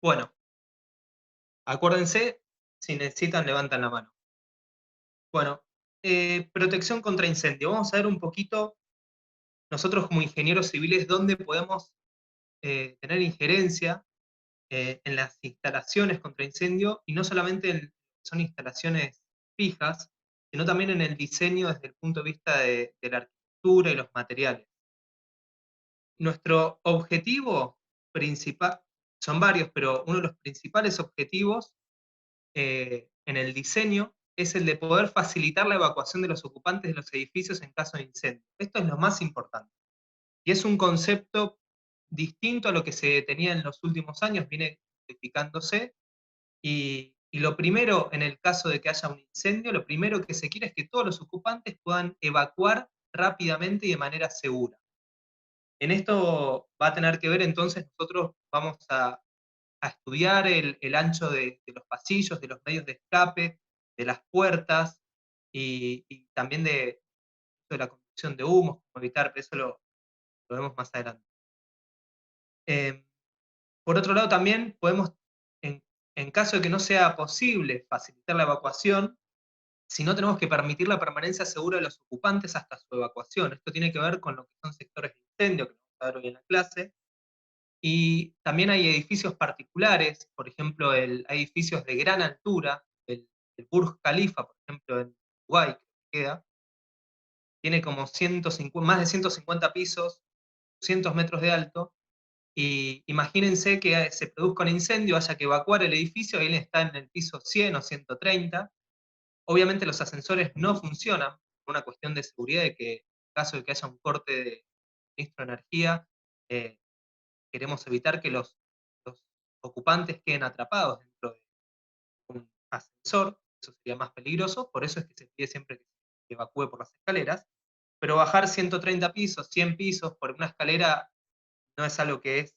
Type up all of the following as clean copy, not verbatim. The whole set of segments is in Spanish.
Bueno, acuérdense, si necesitan, levantan la mano. Bueno, protección contra incendio. Vamos a ver un poquito, nosotros como ingenieros civiles, dónde podemos tener injerencia en las instalaciones contra incendio, y no solamente son instalaciones fijas, sino también en el diseño desde el punto de vista de la arquitectura y los materiales. Nuestro objetivo principal, son varios, pero uno de los principales objetivos en el diseño es el de poder facilitar la evacuación de los ocupantes de los edificios en caso de incendio. Esto es lo más importante. Y es un concepto distinto a lo que se tenía en los últimos años, viene modificándose, y lo primero, en el caso de que haya un incendio, lo primero que se quiere es que todos los ocupantes puedan evacuar rápidamente y de manera segura. En esto va a tener que ver, entonces, nosotros vamos a estudiar el ancho de los pasillos, de los medios de escape, de las puertas, y también de la conducción de humos, cómo evitar, pero eso lo vemos más adelante. Eh, por otro lado, también podemos, en, en caso de que no sea posible facilitar la evacuación, si no, tenemos que permitir la permanencia segura de los ocupantes hasta su evacuación. Esto tiene que ver con lo que son sectores de incendio, que vamos a ver hoy en la clase. Y también hay edificios particulares, por ejemplo, hay edificios de gran altura, el Burj Khalifa, por ejemplo, en Dubái, que queda, tiene como 150, más de 150 pisos, 200 metros de alto, y imagínense que se produzca un incendio, haya que evacuar el edificio, y él está en el piso 100 o 130. Obviamente los ascensores no funcionan, por una cuestión de seguridad, de que en caso de que haya un corte de suministro de energía, eh, queremos evitar que los ocupantes queden atrapados dentro de un ascensor, eso sería más peligroso, por eso es que se pide siempre que se evacúe por las escaleras, pero bajar 130 pisos, 100 pisos por una escalera no es algo que es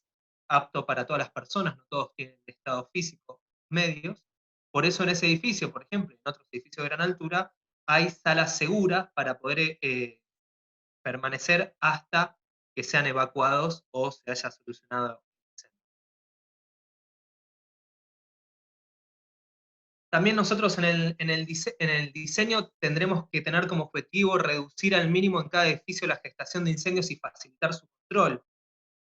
apto para todas las personas, no todos tienen estado físico medios, por eso en ese edificio, por ejemplo, en otros edificios de gran altura, hay salas seguras para poder permanecer hasta que sean evacuados o se haya solucionado el incendio. También nosotros en el diseño tendremos que tener como objetivo reducir al mínimo en cada edificio la gestación de incendios y facilitar su control.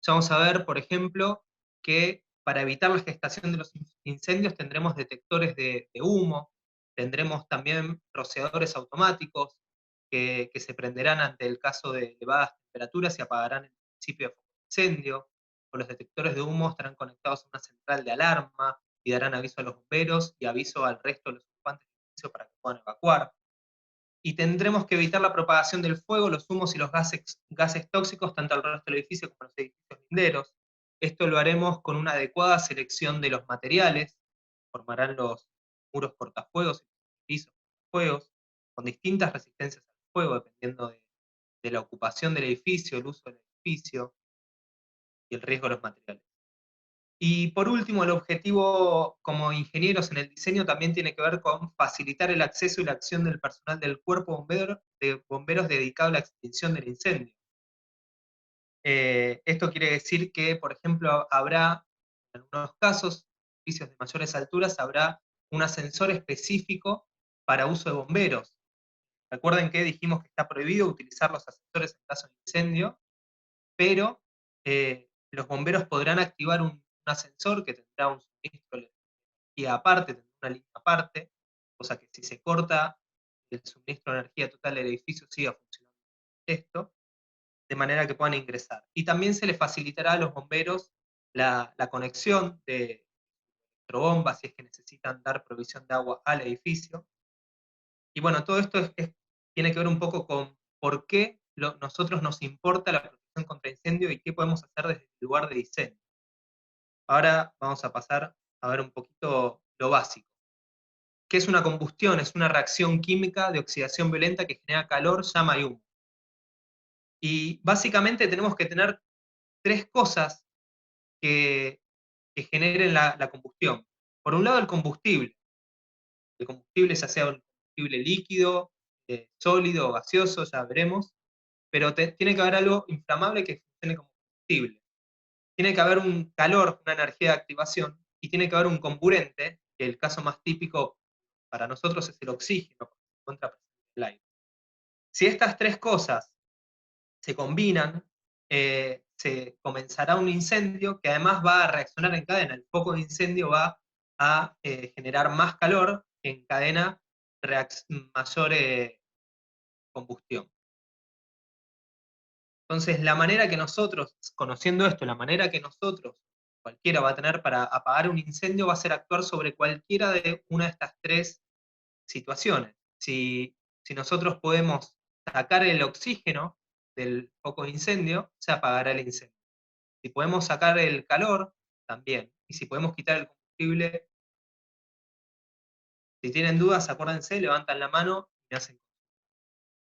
Ya vamos a ver, por ejemplo, que para evitar la gestación de los incendios tendremos detectores de humo, tendremos también rociadores automáticos que se prenderán ante el caso de elevadas temperaturas y apagarán el principio de foco de incendio, o los detectores de humo estarán conectados a una central de alarma y darán aviso a los bomberos y aviso al resto de los ocupantes del edificio para que puedan evacuar. Y tendremos que evitar la propagación del fuego, los humos y los gases tóxicos tanto al resto del edificio como a los edificios linderos. Esto lo haremos con una adecuada selección de los materiales, formarán los muros cortafuegos y pisos cortafuegos, con distintas resistencias al fuego, dependiendo de la ocupación del edificio, el uso del edificio y el riesgo de los materiales. Y por último, el objetivo como ingenieros en el diseño también tiene que ver con facilitar el acceso y la acción del personal del cuerpo de bomberos dedicado a la extinción del incendio. Esto quiere decir que, por ejemplo, habrá, en algunos casos, edificios de mayores alturas, habrá un ascensor específico para uso de bomberos. Recuerden que dijimos que está prohibido utilizar los ascensores en caso de incendio, pero los bomberos podrán activar un ascensor que tendrá un suministro de energía aparte, tendrá una línea aparte, cosa que si se corta el suministro de energía total del edificio siga funcionando esto, de manera que puedan ingresar. Y también se les facilitará a los bomberos la conexión de electrobombas si es que necesitan dar provisión de agua al edificio. Y bueno, todo esto tiene que ver un poco con por qué nosotros nos importa la protección contra incendio y qué podemos hacer desde el lugar de diseño. Ahora vamos a pasar a ver un poquito lo básico. ¿Qué es una combustión? Es una reacción química de oxidación violenta que genera calor, llama y humo. Y básicamente tenemos que tener tres cosas que, que generen la combustión. Por un lado, el combustible ya sea un combustible líquido, sólido o gaseoso, ya veremos, pero tiene que haber algo inflamable que funcione como combustible. Tiene que haber un calor, una energía de activación, y tiene que haber un comburente, que el caso más típico para nosotros es el oxígeno, porque se encuentra presente en el aire. Si estas tres cosas se combinan, se comenzará un incendio que además va a reaccionar en cadena. El foco de incendio va a generar más calor que encadena mayor combustión. Entonces, la manera que nosotros, conociendo esto, la manera que nosotros, cualquiera va a tener para apagar un incendio va a ser actuar sobre cualquiera de una de estas tres situaciones. Si nosotros podemos sacar el oxígeno del foco de incendio, se apagará el incendio. Si podemos sacar el calor, también. Y si podemos quitar el combustible, si tienen dudas, acuérdense, levantan la mano y me hacen.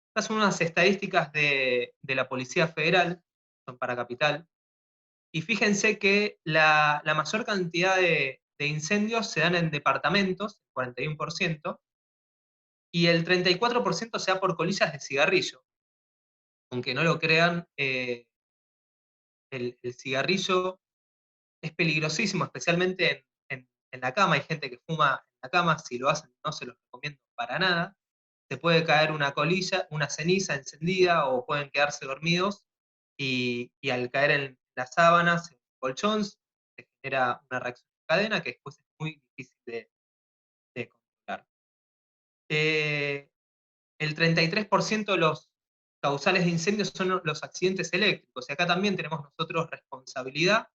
Estas son unas estadísticas de la Policía Federal, son para Capital, y fíjense que la mayor cantidad de incendios se dan en departamentos, 41%, y el 34% se da por colillas de cigarrillo. Aunque no lo crean, el cigarrillo es peligrosísimo, especialmente en la cama. Hay gente que fuma en la cama, si lo hacen no se los recomiendo para nada. Se puede caer una colilla, una ceniza encendida, o pueden quedarse dormidos, y al caer en las sábanas, en el colchón, se genera una reacción en cadena que después es muy difícil de controlar. El 33% de los causales de incendios son los accidentes eléctricos, y acá también tenemos nosotros responsabilidad,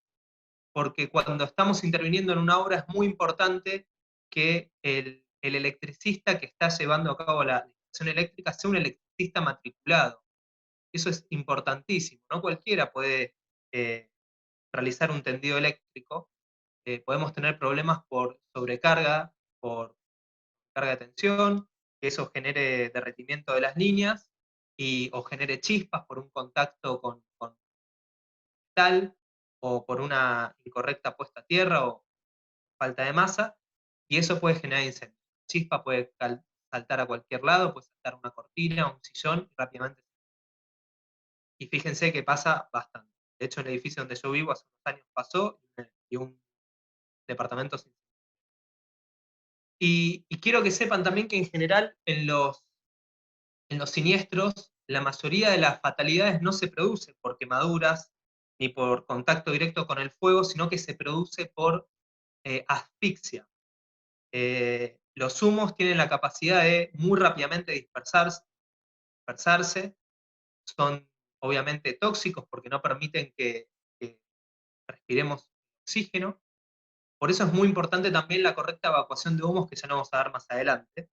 porque cuando estamos interviniendo en una obra es muy importante que el electricista que está llevando a cabo la instalación eléctrica sea un electricista matriculado. Eso es importantísimo, no cualquiera puede eh, realizar un tendido eléctrico. Podemos tener problemas por sobrecarga, por carga de tensión, que eso genere derretimiento de las líneas, o genere chispas por un contacto con metal, o por una incorrecta puesta a tierra, o falta de masa, y eso puede generar incendios. La chispa puede saltar a cualquier lado, puede saltar una cortina, un sillón, y rápidamente. Y fíjense que pasa bastante. De hecho, en el edificio donde yo vivo hace unos años pasó, y un departamento sin. Y quiero que sepan también que en general en los siniestros, la mayoría de las fatalidades no se produce por quemaduras ni por contacto directo con el fuego, sino que se produce por asfixia. Los humos tienen la capacidad de muy rápidamente dispersarse, son obviamente tóxicos porque no permiten que respiremos oxígeno. Por eso es muy importante también la correcta evacuación de humos, que ya no vamos a dar más adelante.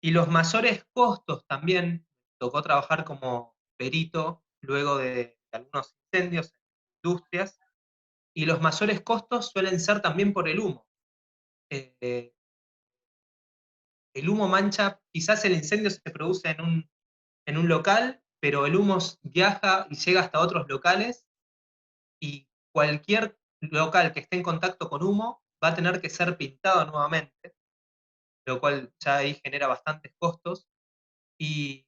Y los mayores costos también, tocó trabajar como perito luego de algunos incendios en industrias, y los mayores costos suelen ser también por el humo. Eh, el humo mancha, quizás el incendio se produce en un local, pero el humo viaja y llega hasta otros locales, y cualquier local que esté en contacto con humo va a tener que ser pintado nuevamente, lo cual ya ahí genera bastantes costos. Y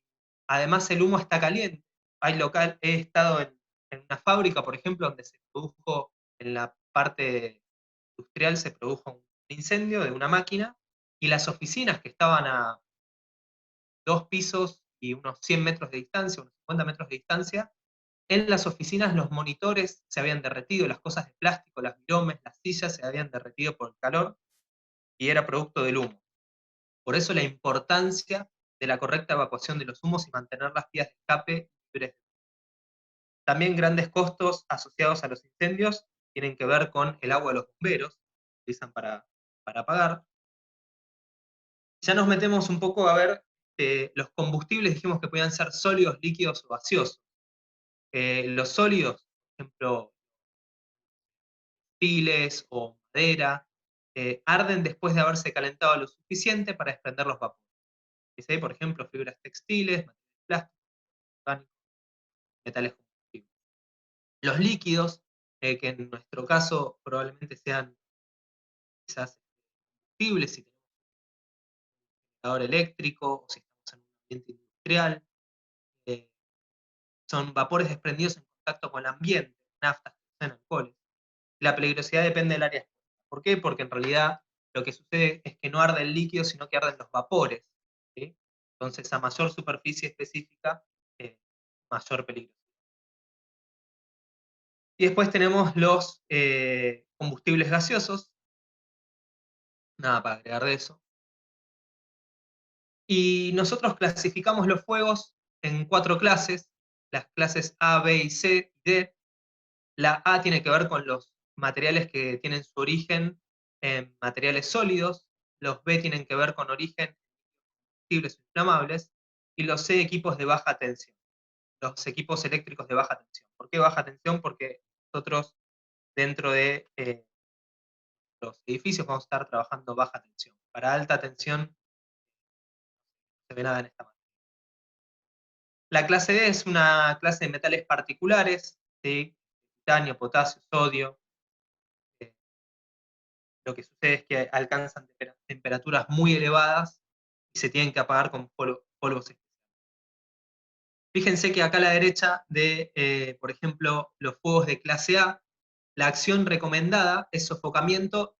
además el humo está caliente. He estado en una fábrica, por ejemplo, donde se produjo, en la parte industrial, se produjo un incendio de una máquina, y las oficinas que estaban a 2 pisos y unos 100 metros de distancia, unos 50 metros de distancia, en las oficinas los monitores se habían derretido, las cosas de plástico, las viromes, las sillas se habían derretido por el calor, y era producto del humo. Por eso la importancia de la correcta evacuación de los humos y mantener las vías de escape libres. También grandes costos asociados a los incendios tienen que ver con el agua de los bomberos, que utilizan para apagar. Ya nos metemos un poco a ver los combustibles, dijimos que podían ser sólidos, líquidos o gaseosos. Los sólidos, por ejemplo, textiles o madera, arden después de haberse calentado lo suficiente para desprender los vapores. Por ejemplo, fibras textiles, materiales plásticos, orgánicos, metales combustibles. Los líquidos, que en nuestro caso probablemente sean quizás combustibles, si tenemos un generador eléctrico o si estamos en un ambiente industrial, eh, son vapores desprendidos en contacto con el ambiente, naftas, alcoholes. La peligrosidad depende del área. ¿Por qué? Porque en realidad lo que sucede es que no arde el líquido, sino que arden los vapores, ¿sí? Entonces, a mayor superficie específica, mayor peligro. Y después tenemos los combustibles gaseosos, nada para agregar de eso. Y nosotros clasificamos los fuegos en 4 clases, las clases A, B y C y D. La A tiene que ver con los materiales que tienen su origen en materiales sólidos, los B tienen que ver con origen en combustibles inflamables, y los C equipos de baja tensión, los equipos eléctricos de baja tensión. ¿Por qué baja tensión? Porque nosotros dentro de los edificios vamos a estar trabajando baja tensión. Para alta tensión no se ve nada en esta manera. La clase D es una clase de metales particulares, ¿sí? Titanio, potasio, sodio. Lo que sucede es que alcanzan temperaturas muy elevadas y se tienen que apagar con polvos especiales. Fíjense que acá a la derecha de, por ejemplo, los fuegos de clase A, la acción recomendada es sofocamiento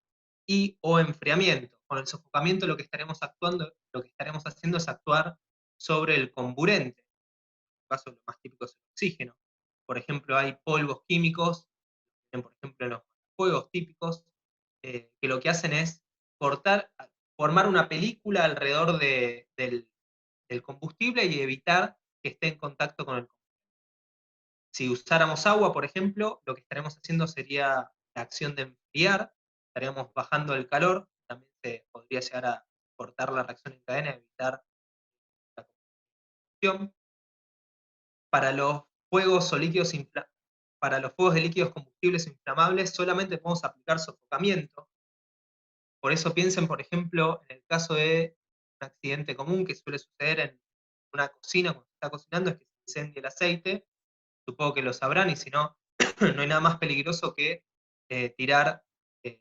y o enfriamiento. Con el sofocamiento lo que estaremos haciendo es actuar sobre el comburente. En este caso, lo más típico es el oxígeno. Por ejemplo, hay polvos químicos, por ejemplo, los fuegos típicos, que lo que hacen es formar una película alrededor del combustible y evitar que esté en contacto con el combustible. Si usáramos agua, por ejemplo, lo que estaremos haciendo sería la acción de enfriar, estaríamos bajando el calor, también se podría llegar a cortar la reacción en cadena, evitar la combustión. Para los fuegos o líquidos para los fuegos de líquidos combustibles inflamables solamente podemos aplicar sofocamiento. Por eso piensen, por ejemplo, en el caso de un accidente común que suele suceder en una cocina cuando se está cocinando, es que se incendie el aceite. Supongo que lo sabrán, y si no, no hay nada más peligroso que eh, tirar, eh,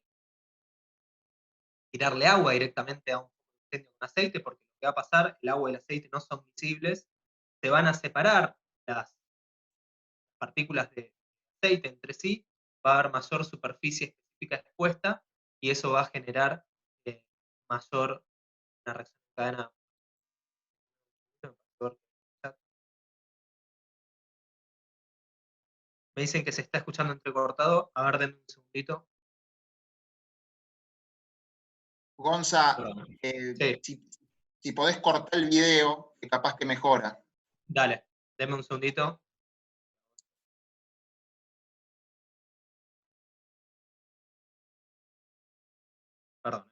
tirarle agua directamente a un incendio con aceite, porque lo que va a pasar, el agua y el aceite no son visibles, se van a separar las partículas de aceite entre sí, va a haber mayor superficie específica expuesta, y eso va a generar mayor una reacción en cadena. Me dicen que se está escuchando entrecortado. A ver, denme un segundito. Gonza, Perdón. Sí, si podés cortar el video, que capaz que mejora. dale, denme un segundito. Perdón.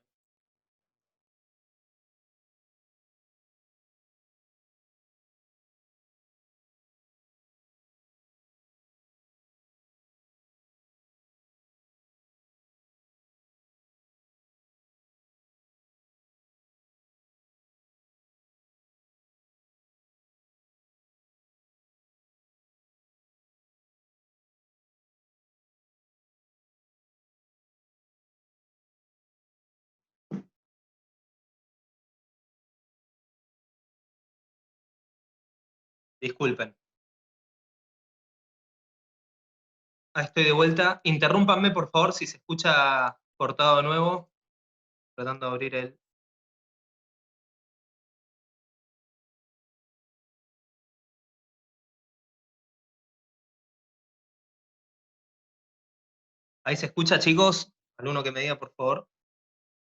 Disculpen. Ahí estoy de vuelta. Interrúmpanme, por favor, si se escucha cortado de nuevo. Tratando de abrir el... Ahí se escucha, chicos. Alguno que me diga, por favor.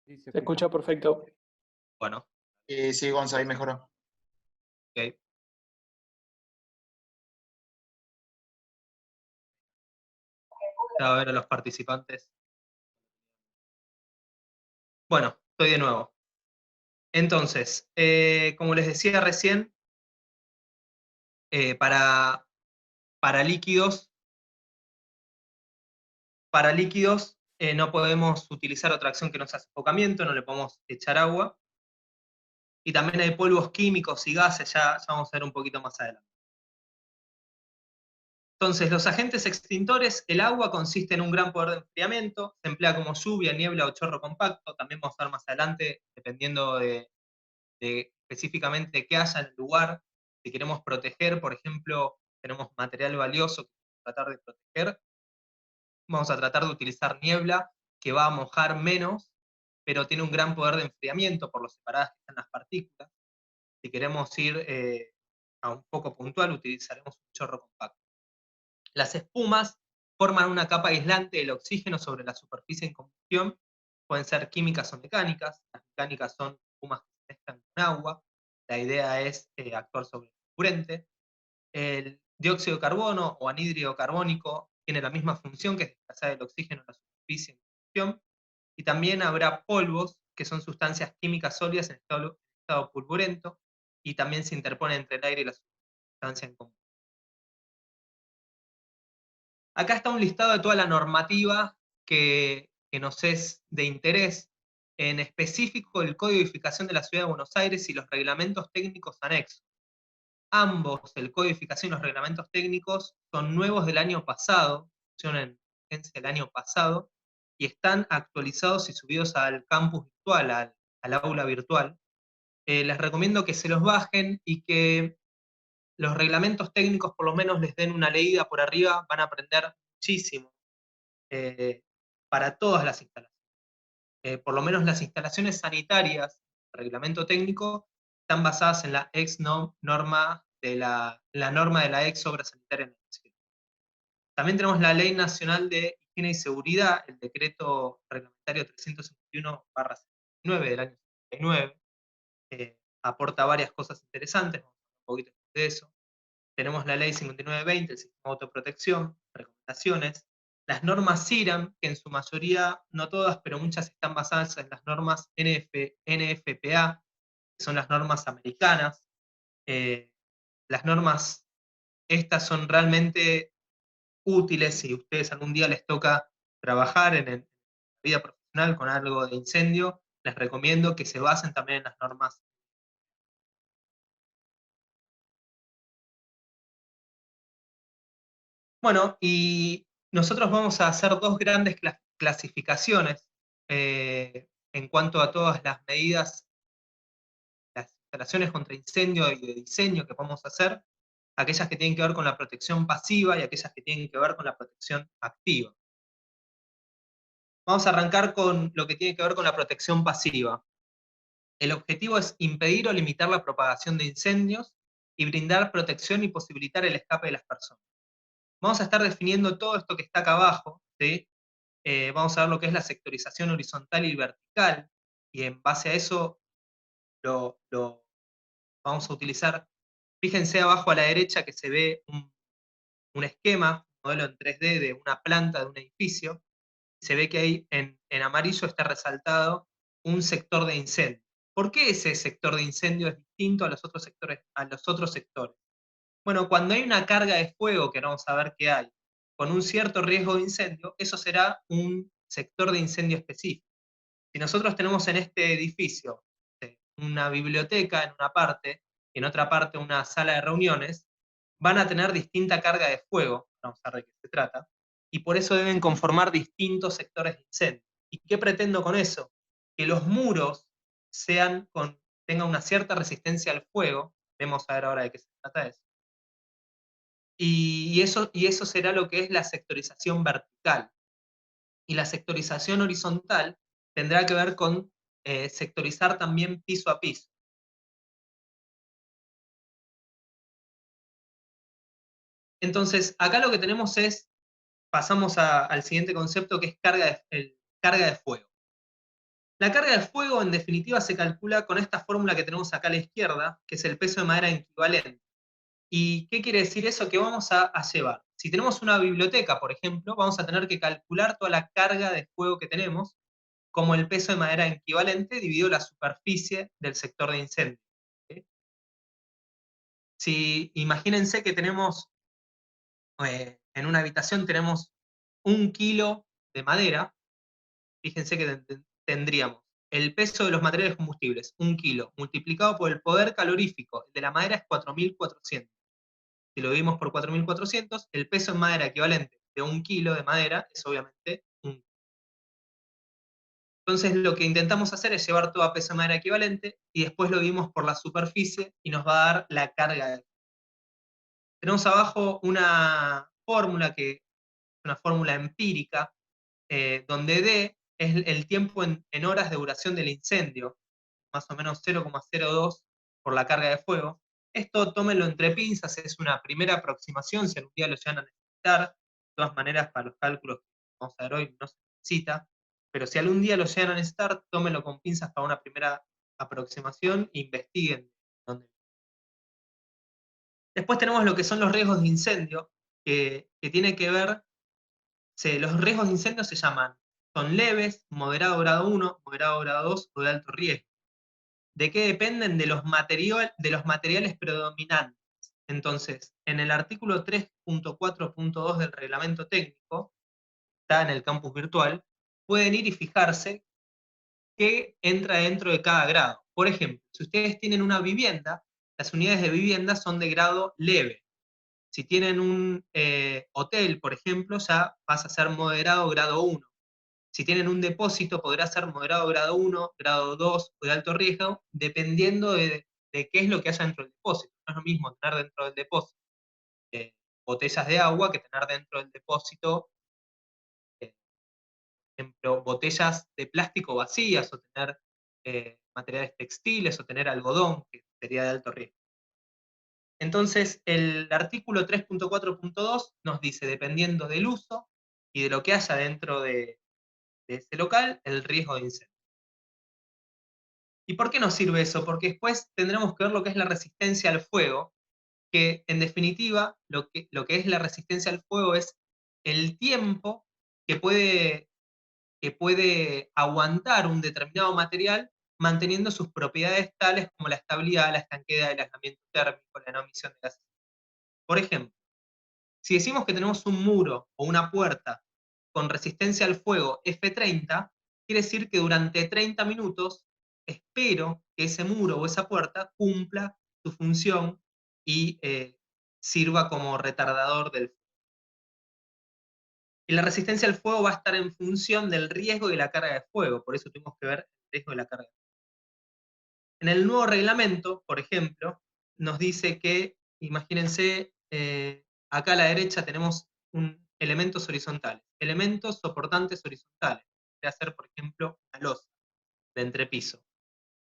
Sí, se escucha perfecto. Bueno, Sí, Gonza, ahí mejoró. ok. A ver a los participantes. Bueno, estoy de nuevo. Entonces, como les decía recién, eh, para, para líquidos, no podemos utilizar otra acción que no sea sofocamiento, no le podemos echar agua. Y también hay polvos químicos y gases, ya vamos a ver un poquito más adelante. Entonces, los agentes extintores, el agua consiste en un gran poder de enfriamiento, se emplea como lluvia, niebla o chorro compacto, también vamos a ver más adelante, dependiendo de específicamente qué haya en el lugar. Si queremos proteger, por ejemplo, tenemos material valioso que tratar de proteger, vamos a tratar de utilizar niebla que va a mojar menos, pero tiene un gran poder de enfriamiento por lo separadas que están las partículas. Si queremos ir a un poco puntual, utilizaremos un chorro compacto. Las espumas forman una capa aislante del oxígeno sobre la superficie en combustión. Pueden ser químicas o mecánicas. Las mecánicas son espumas que se mezclan con agua. La idea es actuar sobre el carburante. El dióxido de carbono o anhídrido carbónico tiene la misma función, que es desplazar el oxígeno en la superficie en combustión. Y también habrá polvos, que son sustancias químicas sólidas en estado pulverento, y también se interpone entre el aire y la sustancia en común. Acá está un listado de toda la normativa que nos es de interés, en específico el Código de Edificación de la Ciudad de Buenos Aires y los reglamentos técnicos anexos. Ambos, el Código de Edificación y los reglamentos técnicos, son nuevos del año pasado, funcionan en el año pasado, y están actualizados y subidos al campus virtual, al aula virtual. Les recomiendo que se los bajen y que los reglamentos técnicos por lo menos les den una leída por arriba, van a aprender muchísimo para todas las instalaciones. Por lo menos las instalaciones sanitarias, reglamento técnico, están basadas en la norma de la norma de la ex obra sanitaria en la ciudad. También tenemos la Ley Nacional de Higiene y Seguridad, el decreto reglamentario 351/79 del año 79, aporta varias cosas interesantes, vamos a hablar un poquito de eso. Tenemos la ley 5920, el sistema de autoprotección, recomendaciones, las normas CIRAM, que en su mayoría, no todas, pero muchas están basadas en las normas NFPA, que son las normas americanas. Las normas, estas son realmente útiles si a ustedes algún día les toca trabajar en la vida profesional con algo de incendio, les recomiendo que se basen también en las normas. Bueno, y nosotros vamos a hacer dos grandes clasificaciones en cuanto a todas las medidas, las instalaciones contra incendio y de diseño que vamos a hacer, aquellas que tienen que ver con la protección pasiva y aquellas que tienen que ver con la protección activa. Vamos a arrancar con lo que tiene que ver con la protección pasiva. El objetivo es impedir o limitar la propagación de incendios y brindar protección y posibilitar el escape de las personas. Vamos a estar definiendo todo esto que está acá abajo, ¿sí? Vamos a ver lo que es la sectorización horizontal y vertical, y en base a eso lo vamos a utilizar. Fíjense abajo a la derecha que se ve un esquema, un modelo en 3D de una planta de un edificio, y se ve que ahí en amarillo está resaltado un sector de incendio. ¿Por qué ese sector de incendio es distinto a los otros sectores? Bueno, cuando hay una carga de fuego, que vamos a ver que hay, con un cierto riesgo de incendio, eso será un sector de incendio específico. Si nosotros tenemos en este edificio una biblioteca en una parte, y en otra parte una sala de reuniones, van a tener distinta carga de fuego, vamos a ver de qué se trata, y por eso deben conformar distintos sectores de incendio. ¿Y qué pretendo con eso? Que los muros tengan una cierta resistencia al fuego, vamos a ver ahora de qué se trata eso. Y eso será lo que es la sectorización vertical. Y la sectorización horizontal tendrá que ver con sectorizar también piso a piso. Entonces, acá lo que tenemos es, pasamos al siguiente concepto, que es carga de fuego. La carga de fuego, en definitiva, se calcula con esta fórmula que tenemos acá a la izquierda, que es el peso de madera equivalente. ¿Y qué quiere decir eso? Que vamos a llevar. Si tenemos una biblioteca, por ejemplo, vamos a tener que calcular toda la carga de fuego que tenemos como el peso de madera equivalente dividido la superficie del sector de incendio. ¿Sí? Si imagínense que tenemos, en una habitación tenemos 1 kilo de madera, fíjense que tendríamos el peso de los materiales combustibles, 1 kilo, multiplicado por el poder calorífico, el de la madera es 4.400. Si lo dividimos por 4.400, el peso en madera equivalente de 1 kilo de madera es obviamente 1. Entonces lo que intentamos hacer es llevar todo a peso de madera equivalente y después lo dividimos por la superficie y nos va a dar la carga. Tenemos abajo una fórmula que es una fórmula empírica, donde D es el tiempo en horas de duración del incendio, más o menos 0,02 por la carga de fuego. Esto tómenlo entre pinzas, es una primera aproximación, si algún día lo llegan a necesitar. De todas maneras, para los cálculos que vamos a ver hoy no se necesita, pero si algún día lo llegan a necesitar, tómenlo con pinzas para una primera aproximación e investiguen dónde. Después tenemos lo que son los riesgos de incendio, que tiene que ver, los riesgos de incendio se llaman, son leves, moderado grado 1, moderado grado 2 o de alto riesgo. ¿De qué dependen? De los materiales predominantes. Entonces, en el artículo 3.4.2 del reglamento técnico, está en el campus virtual, pueden ir y fijarse qué entra dentro de cada grado. Por ejemplo, si ustedes tienen una vivienda, las unidades de vivienda son de grado leve. Si tienen un hotel, por ejemplo, ya pasa a ser moderado grado 1. Si tienen un depósito, podrá ser moderado grado 1, grado 2 o de alto riesgo, dependiendo de qué es lo que haya dentro del depósito. No es lo mismo tener dentro del depósito botellas de agua que tener dentro del depósito, por ejemplo, botellas de plástico vacías, o tener materiales textiles, o tener algodón, que sería de alto riesgo. Entonces, el artículo 3.4.2 nos dice, dependiendo del uso y de lo que haya dentro de ese local, el riesgo de incendio. ¿Y por qué nos sirve eso? Porque después tendremos que ver lo que es la resistencia al fuego, que en definitiva lo que es la resistencia al fuego es el tiempo que puede aguantar un determinado material manteniendo sus propiedades tales como la estabilidad, la estanqueidad, el aislamiento térmico, la no emisión de gases. Por ejemplo, si decimos que tenemos un muro o una puerta con resistencia al fuego F30, quiere decir que durante 30 minutos espero que ese muro o esa puerta cumpla su función y sirva como retardador del fuego. Y la resistencia al fuego va a estar en función del riesgo y la carga de fuego, por eso tenemos que ver el riesgo y la carga de fuego. En el nuevo reglamento, por ejemplo, nos dice que, imagínense, acá a la derecha tenemos elementos horizontales, elementos soportantes horizontales. Puede ser, por ejemplo, una losa de entrepiso.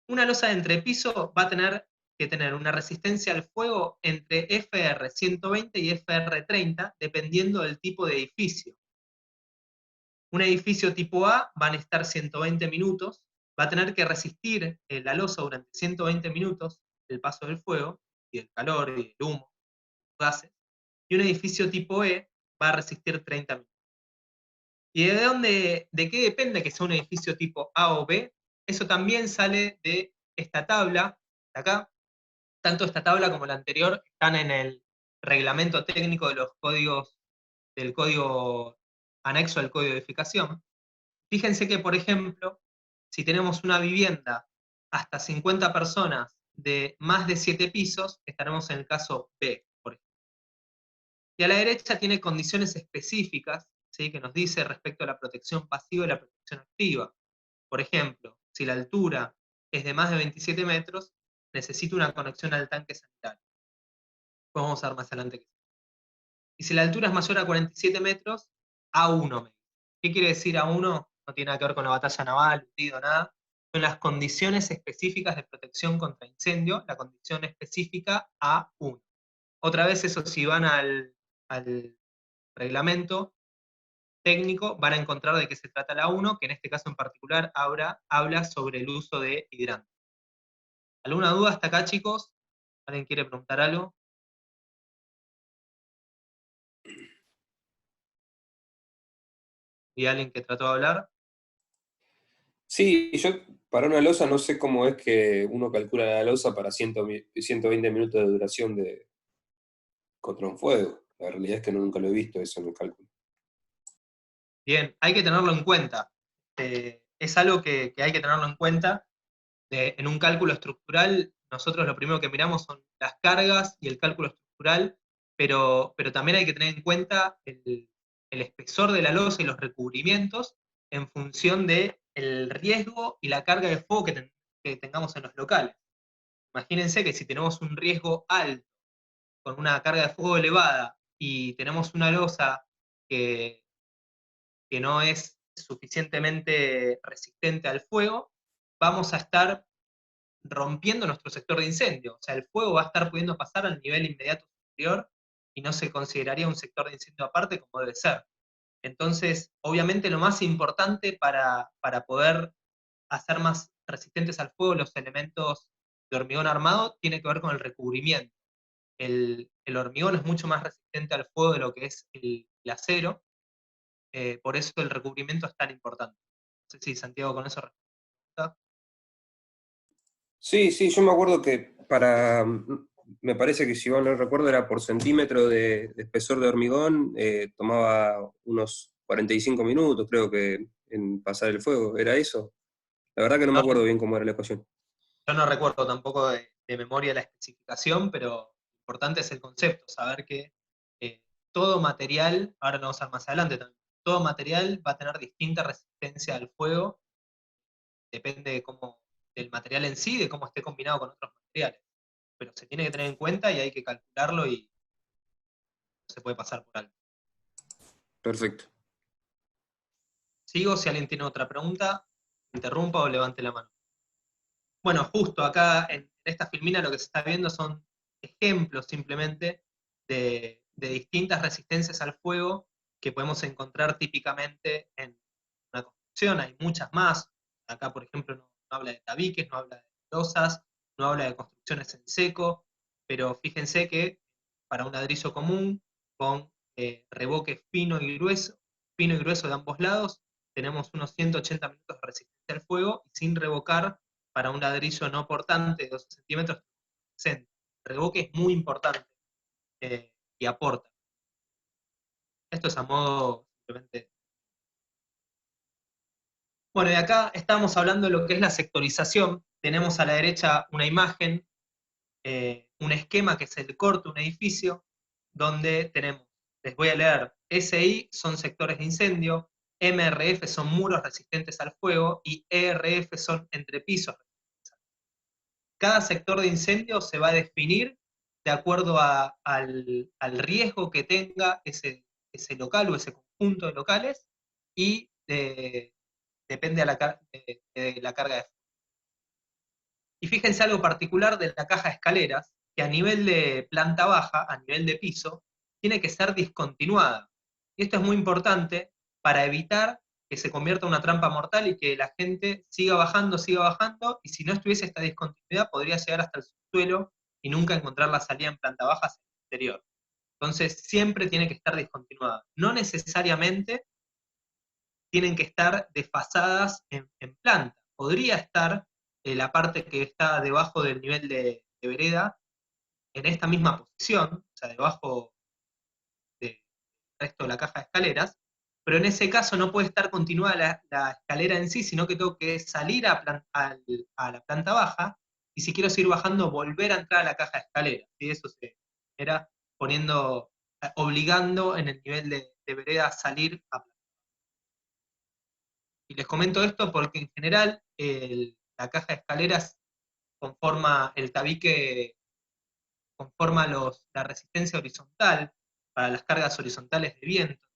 Una losa de entrepiso va a tener que tener una resistencia al fuego entre FR 120 y FR 30, dependiendo del tipo de edificio. Un edificio tipo A van a estar 120 minutos, va a tener que resistir la losa durante 120 minutos el paso del fuego, y el calor, y el humo, los gases, y un edificio tipo E va a resistir 30 minutos. ¿Y de qué depende que sea un edificio tipo A o B? Eso también sale de esta tabla, de acá. Tanto esta tabla como la anterior están en el reglamento técnico de los códigos, del código anexo al código de edificación. Fíjense que, por ejemplo, si tenemos una vivienda hasta 50 personas de más de 7 pisos, estaremos en el caso B, por ejemplo. Y a la derecha tiene condiciones específicas, ¿sí?, que nos dice respecto a la protección pasiva y la protección activa. Por ejemplo, si la altura es de más de 27 metros, necesito una conexión al tanque sanitario. Después vamos a ver más adelante. Y si la altura es mayor a 47 metros, A1. ¿Qué quiere decir A1? No tiene nada que ver con la batalla naval, hundido, nada. Son las condiciones específicas de protección contra incendio, la condición específica A1. Otra vez, eso, si van al reglamento técnico, van a encontrar de qué se trata la A1, que en este caso en particular habla sobre el uso de hidrantes. ¿Alguna duda hasta acá, chicos? ¿Alguien quiere preguntar algo? ¿Y alguien que trató de hablar? Sí, yo para una losa no sé cómo es que uno calcula la losa para 120 minutos de duración contra un fuego. La realidad es que nunca lo he visto eso en el cálculo. Bien, hay que tenerlo en cuenta. Es algo que hay que tenerlo en cuenta. En un cálculo estructural, nosotros lo primero que miramos son las cargas y el cálculo estructural, pero también hay que tener en cuenta el espesor de la losa y los recubrimientos en función del riesgo y la carga de fuego que tengamos en los locales. Imagínense que si tenemos un riesgo alto, con una carga de fuego elevada, y tenemos una losa que no es suficientemente resistente al fuego, vamos a estar rompiendo nuestro sector de incendio. O sea, el fuego va a estar pudiendo pasar al nivel inmediato superior y no se consideraría un sector de incendio aparte como debe ser. Entonces, obviamente lo más importante para poder hacer más resistentes al fuego los elementos de hormigón armado tiene que ver con el recubrimiento. El hormigón es mucho más resistente al fuego de lo que es el acero, por eso el recubrimiento es tan importante. No sé si Santiago con eso responde. Sí, sí, yo me acuerdo que me parece que si mal no recuerdo era por centímetro de espesor de hormigón, tomaba unos 45 minutos, creo que, en pasar el fuego, ¿era eso? La verdad que no me acuerdo bien cómo era la ecuación. Yo no recuerdo tampoco de memoria la especificación, pero lo importante es el concepto, saber que todo material, ahora lo vamos a ver más adelante también, todo material va a tener distinta resistencia al fuego, depende del material en sí, de cómo esté combinado con otros materiales. Pero se tiene que tener en cuenta y hay que calcularlo y no se puede pasar por alto. Perfecto. Sigo, si alguien tiene otra pregunta, interrumpa o levante la mano. Bueno, justo acá en esta filmina lo que se está viendo son ejemplos simplemente de distintas resistencias al fuego que podemos encontrar típicamente en una construcción. Hay muchas más. Acá, por ejemplo, no habla de tabiques, no habla de losas, no habla de construcciones en seco, pero fíjense que para un ladrillo común, con revoque fino y grueso de ambos lados, tenemos unos 180 minutos de resistencia al fuego, y sin revocar, para un ladrillo no portante de 12 centímetros, 60. El revoque es muy importante y aporta. Esto es a modo simplemente. Bueno, y acá estamos hablando de lo que es la sectorización. Tenemos a la derecha una imagen, un esquema que es el corte de un edificio, donde tenemos, les voy a leer, SI son sectores de incendio, MRF son muros resistentes al fuego, y ERF son entrepisos resistentes al fuego. Cada sector de incendio se va a definir de acuerdo al riesgo que tenga ese local o ese conjunto de locales, y depende de la carga de fuego. Y fíjense algo particular de la caja de escaleras, que a nivel de planta baja, a nivel de piso, tiene que ser discontinuada. Y esto es muy importante para evitar que se convierta en una trampa mortal y que la gente siga bajando, y si no estuviese esta discontinuidad podría llegar hasta el subsuelo y nunca encontrar la salida en planta baja hacia el exterior. Entonces siempre tiene que estar discontinuada. No necesariamente tienen que estar desfasadas en planta. Podría estar la parte que está debajo del nivel de vereda en esta misma posición, o sea, debajo del resto de la caja de escaleras, pero en ese caso no puede estar continuada la escalera en sí, sino que tengo que salir a la planta baja, y si quiero seguir bajando, volver a entrar a la caja de escaleras. ¿Sí? Eso se era obligando en el nivel de vereda a salir a planta. Y les comento esto porque en general la caja de escaleras conforma el tabique, conforma la resistencia horizontal para las cargas horizontales de viento,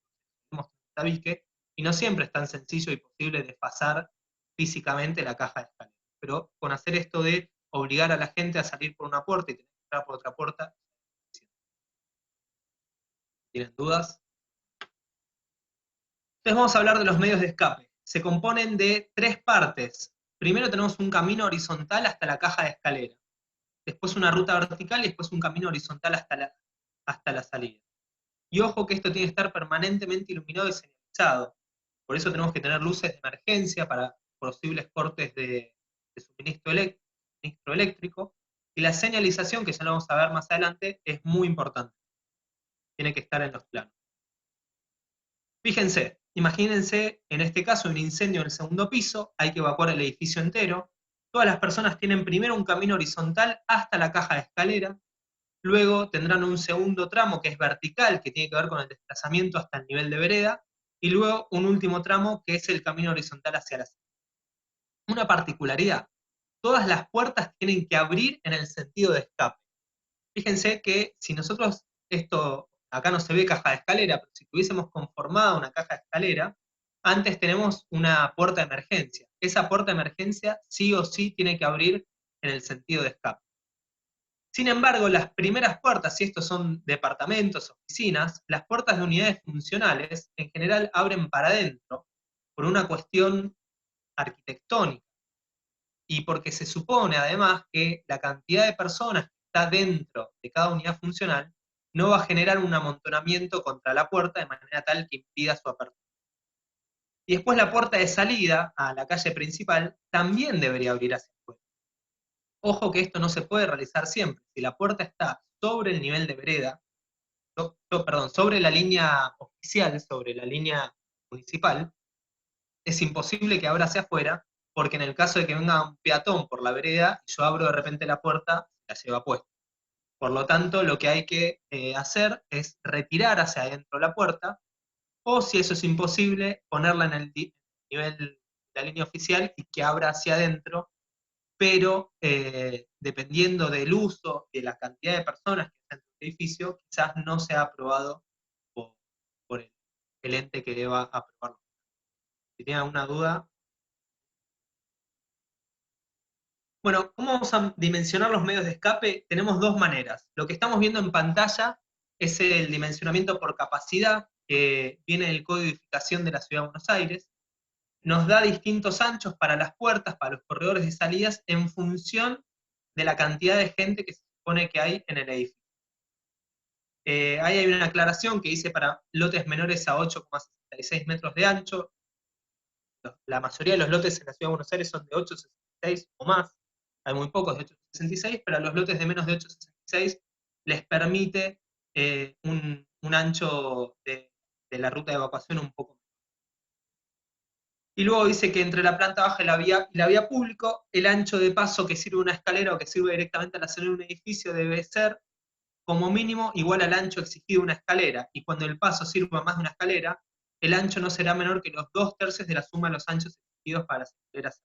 tenemos el tabique, y no siempre es tan sencillo y posible desfasar físicamente la caja de escaleras. Pero con hacer esto de obligar a la gente a salir por una puerta y tener que entrar por otra puerta, ¿tienen dudas? Entonces vamos a hablar de los medios de escape. Se componen de tres partes. Primero tenemos un camino horizontal hasta la caja de escalera, después una ruta vertical y después un camino horizontal hasta la salida. Y ojo que esto tiene que estar permanentemente iluminado y señalizado. Por eso tenemos que tener luces de emergencia para posibles cortes de suministro eléctrico. Y la señalización, que ya lo vamos a ver más adelante, es muy importante. Tiene que estar en los planos. Fíjense, imagínense, en este caso, un incendio en el segundo piso, hay que evacuar el edificio entero. Todas las personas tienen primero un camino horizontal hasta la caja de escalera, luego tendrán un segundo tramo que es vertical, que tiene que ver con el desplazamiento hasta el nivel de vereda, y luego un último tramo que es el camino horizontal hacia la salida. Una particularidad, todas las puertas tienen que abrir en el sentido de escape. Fíjense que si nosotros, acá no se ve caja de escalera, pero si tuviésemos conformada una caja de escalera, antes tenemos una puerta de emergencia. Esa puerta de emergencia sí o sí tiene que abrir en el sentido de escape. Sin embargo, las primeras puertas, si estos son departamentos, oficinas, las puertas de unidades funcionales en general abren para adentro por una cuestión arquitectónica y porque se supone además que la cantidad de personas que está dentro de cada unidad funcional no va a generar un amontonamiento contra la puerta de manera tal que impida su apertura. Y después la puerta de salida a la calle principal también debería abrir hacia afuera. Ojo que esto no se puede realizar siempre. Si la puerta está sobre el nivel de vereda, sobre la línea oficial, sobre la línea municipal, es imposible que abra hacia afuera, porque en el caso de que venga un peatón por la vereda y yo abro de repente la puerta, la lleva puesta. Por lo tanto, lo que hay que hacer es retirar hacia adentro la puerta, o si eso es imposible, ponerla en el nivel de la línea oficial y que abra hacia adentro, pero dependiendo del uso y de la cantidad de personas que están en el edificio, quizás no sea aprobado por el ente que deba aprobarlo. Si tienen alguna duda. Bueno, ¿cómo vamos a dimensionar los medios de escape? Tenemos dos maneras. Lo que estamos viendo en pantalla es el dimensionamiento por capacidad, que viene del Código de Edificación de la Ciudad de Buenos Aires. Nos da distintos anchos para las puertas, para los corredores de salidas, en función de la cantidad de gente que se supone que hay en el edificio. Ahí hay una aclaración que dice para lotes menores a 8,66 metros de ancho. La mayoría de los lotes en la Ciudad de Buenos Aires son de 8,66 o más. Hay muy pocos de 8,66, pero a los lotes de menos de 8,66 les permite un ancho de la ruta de evacuación un poco. Y luego dice que entre la planta baja y la vía pública, el ancho de paso que sirve una escalera o que sirve directamente a la salida de un edificio debe ser, como mínimo, igual al ancho exigido de una escalera. Y cuando el paso sirva más de una escalera, el ancho no será menor que los 2/3 de la suma de los anchos exigidos para las escaleras.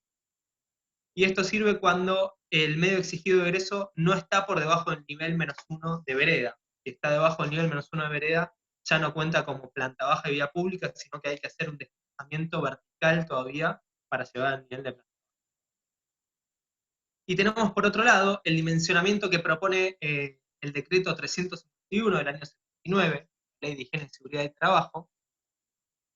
Y esto sirve cuando el medio exigido de egreso no está por debajo del nivel -1 de vereda. Si está debajo del nivel -1 de vereda, ya no cuenta como planta baja y vía pública, sino que hay que hacer un desplazamiento vertical todavía para llegar al nivel de planta. Y tenemos por otro lado el dimensionamiento que propone el decreto 351 del año 79, Ley de Higiene y Seguridad del Trabajo,